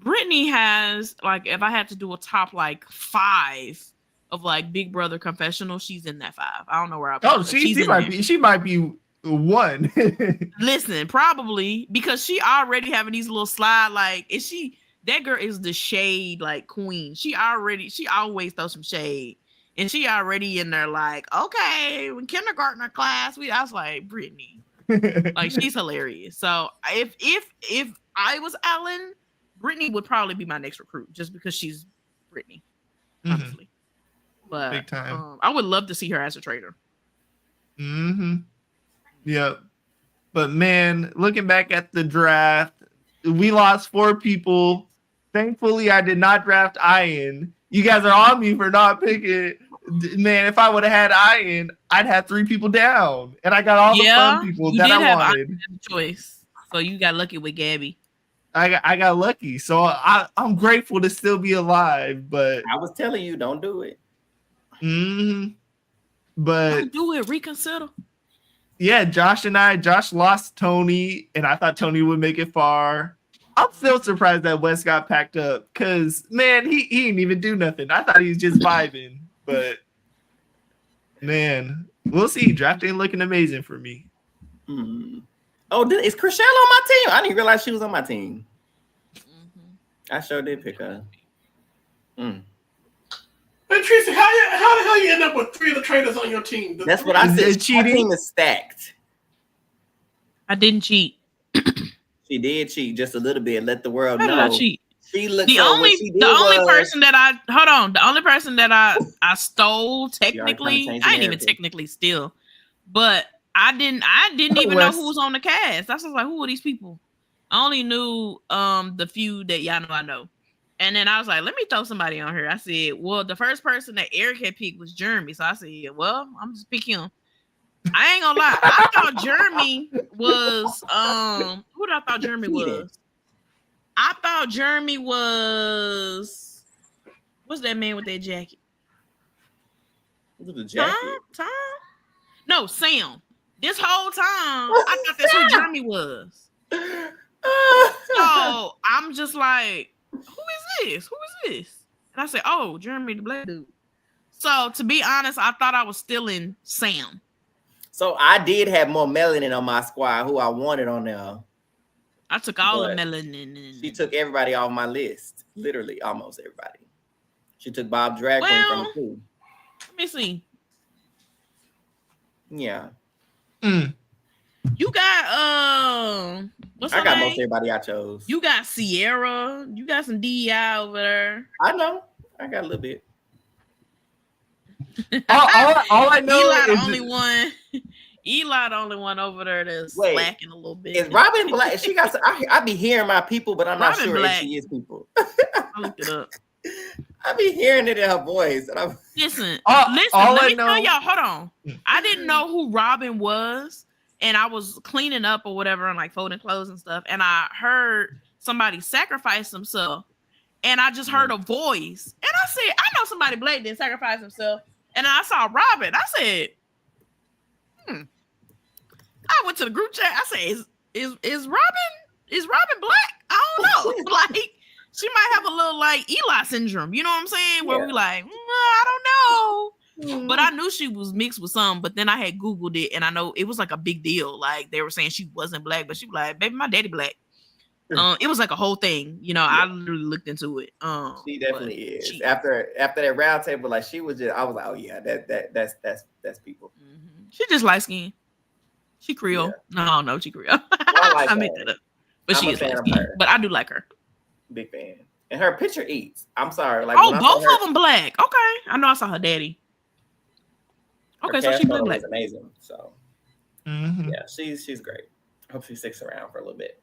Brittany has, like, if I had to do a top, like, 5 of, like, Big Brother confessionals, she's in that 5. I don't know where I put her. She might be 1. Listen, probably, because she already having these little slide, like, that girl is the shade, like, queen. She always throws some shade. And she already in there, like, okay, when kindergartner class, I was like, Brittany. Like, she's hilarious. So, if I was Ellen, Brittany would probably be my next recruit just because she's Brittany, honestly. But big time. I would love to see her as a traitor. Yep. But man, looking back at the draft, We lost 4 people. Thankfully, I did not draft Ian. You guys are on me for not picking. Man, if I would have had Ian, I'd have 3 people down, and I got all the fun people that I wanted. Choice, so you got lucky with Gabby. I got lucky, so I'm grateful to still be alive. But I was telling you, don't do it. But don't do it. Reconsider. Yeah, Josh lost Tony, and I thought Tony would make it far. I'm still surprised that Wes got packed up because, man, he didn't even do nothing. I thought he was just vibing, but, man, we'll see. Draft ain't looking amazing for me. Oh, is Chriselle on my team? I didn't realize she was on my team. I sure did pick her. Hey, Tracy, how the hell you end up with 3 of the traitors on your team? That's what I said. My team is stacked. I didn't cheat. She did cheat just a little bit. Let the world How know. did I cheat? She looked. The only person that I stole technically, I ain't even technically steal, but I didn't even know who was on the cast. I was like, who are these people? I only knew the few that y'all know I know. And then I was like, let me throw somebody on here. I said, well, the first person that Eric had picked was Jeremy. So I said, well, I'm just pick him. I ain't gonna lie. I thought Jeremy was who did I thought Jeremy was? I thought Jeremy was what's that man with that jacket? Was it the jacket? Tom? No, Sam. This whole time I thought that's who Jeremy was. So I'm just like, who is this? And I said, oh, Jeremy the black dude. So to be honest, I thought I was stealing Sam. So I did have more melanin on my squad who I wanted on there. I took all the melanin. She took everybody off my list. Literally, almost everybody. She took Bob Drag Queen from it too. Let me see. Yeah. You got what's her I got name? most everybody I chose. You got Sierra. You got some DEI over there. I know. I got a little bit. all I know Eli is the only one. Eli the only one over there that's slacking a little bit. Is Robin Black? She got. I be hearing my people, but I'm not Robin sure Black. if she is people. I looked it up. I be hearing it in her voice. And Listen. All Let I me know, tell y'all. Hold on. I didn't know who Robin was, and I was cleaning up or whatever, and like folding clothes and stuff, and I heard somebody sacrifice himself, and I just heard a voice, and I said, I know somebody black didn't sacrifice himself, and I saw Robin. I said, I went to the group chat. I said, is Robin black? I don't know. Like, she might have a little like Eli syndrome. You know what I'm saying? Where we like, I don't know. But I knew she was mixed with some. But then I had Googled it, and I know it was like a big deal. Like they were saying she wasn't black, but she was like, baby, my daddy black. It was like a whole thing. You know, I literally looked into it. She definitely is. After that round table, like she was just, I was like, oh yeah, that's people. She just light skin. She Creole. Yeah. No, she Creole. I made that up. But she is light skin. But I do like her. Big fan. And her picture eats. I'm sorry. Like, both of them black. Okay. I know I saw her daddy. Okay, so she black. Was amazing. So yeah, she's great. Hope she sticks around for a little bit.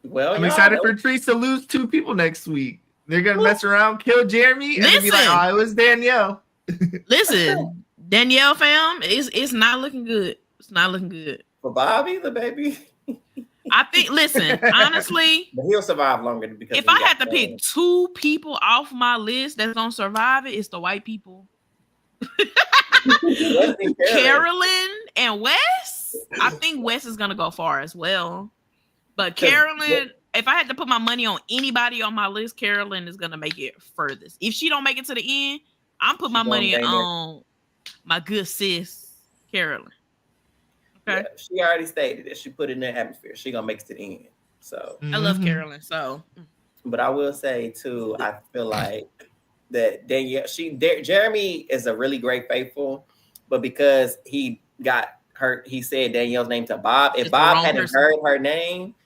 But I'm excited for Trees to lose 2 people next week. They're gonna mess around, kill Jeremy, and be like, "Oh, it was Danielle." Listen, Danielle fam, it's not looking good. It's not looking good for Bobby, the baby. I think. Listen, honestly, but he'll survive longer because if I had to pick 2 people off my list that's gonna survive it, it's the white people. Carolyn and Wes. I think Wes is gonna go far as well. But Carolyn, if I had to put my money on anybody on my list, Carolyn is gonna make it furthest. If she don't make it to the end, I'm putting my money on my good sis, Carolyn. Okay. Yeah, she already stated that she put it in the atmosphere. She gonna make it to the end. So I love Carolyn. So, but I will say too, I feel like that Danielle, Jeremy is a really great faithful, but because he got hurt, he said Danielle's name to Bob. If Bob hadn't heard her name,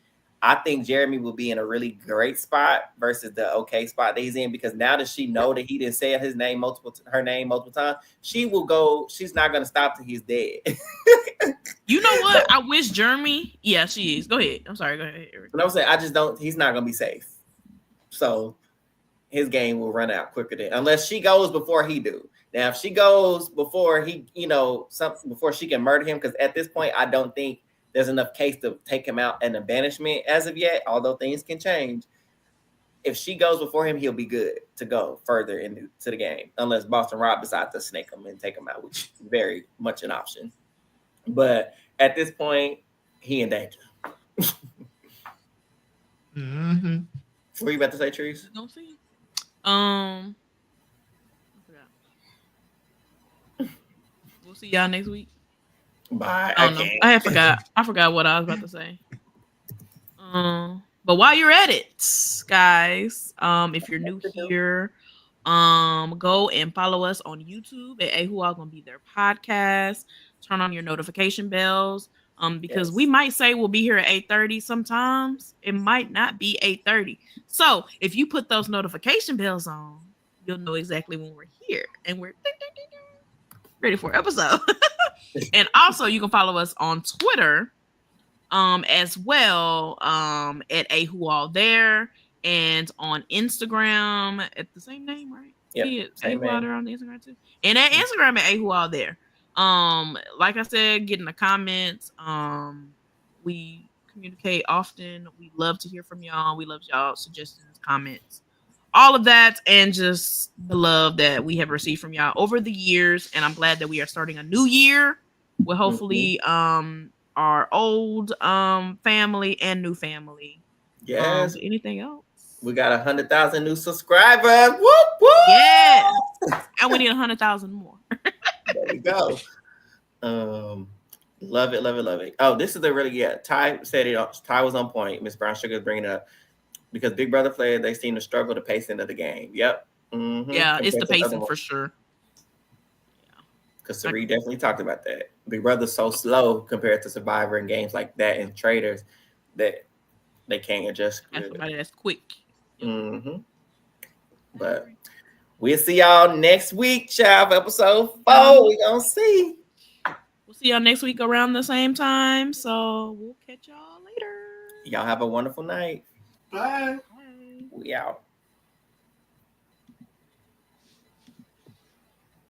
I think Jeremy will be in a really great spot versus the okay spot that he's in, because now that she know that he didn't say her name multiple times, she will go. She's not gonna stop till he's dead. You know what? I wish Jeremy. Yeah, she is. Go ahead. I'm sorry. Go ahead, Eric. But I'm saying I just don't. He's not gonna be safe. So his game will run out quicker than, unless she goes before he do. Now, if she goes before he, before she can murder him, because at this point, I don't think there's enough case to take him out in a banishment as of yet, although things can change. If she goes before him, he'll be good to go further into the game, unless Boston Rob decides to snake him and take him out, which is very much an option. But at this point, he in danger. Mm-hmm. What were you about to say, Trees? Don't see. We'll see y'all next week. Bye. I forgot what I was about to say. But while you're at it, guys, if you're new here, go and follow us on YouTube at AWAGBT Gonna Be Their Podcast. Turn on your notification bells. Because we might say we'll be here at 8:30. Sometimes it might not be 8:30. So if you put those notification bells on, you'll know exactly when we're here and we're ready for an episode. And also you can follow us on Twitter as well at AWAGBT there, and on Instagram at the same name, right? Yeah, AWAGBT there on the Instagram too. And at Instagram at AWAGBT there. Like I said, get in the comments. We communicate often. We love to hear from y'all. We love y'all suggestions, comments, all of that, and just the love that we have received from y'all over the years. And I'm glad that we are starting a new year with hopefully our old family and new family. Yes. Anything else? We got 100,000 new subscribers. Whoop whoop. Yes. And we need 100,000 more. There we go. Love it. Oh, this is Ty said it. Ty was on point. Miss Brown Sugar is bringing it up because Big Brother players, they seem to struggle the pacing of the game. Yep. Mm-hmm. Yeah, it's the pacing for sure. Because Sari definitely talked about that. Big Brother's so slow compared to Survivor and games like that and Traitors that they can't adjust. Somebody that's quick. Mm-hmm. But we'll see y'all next week, child. Episode 4. We gonna see. We'll see y'all next week around the same time. So we'll catch y'all later. Y'all have a wonderful night. Bye. We out.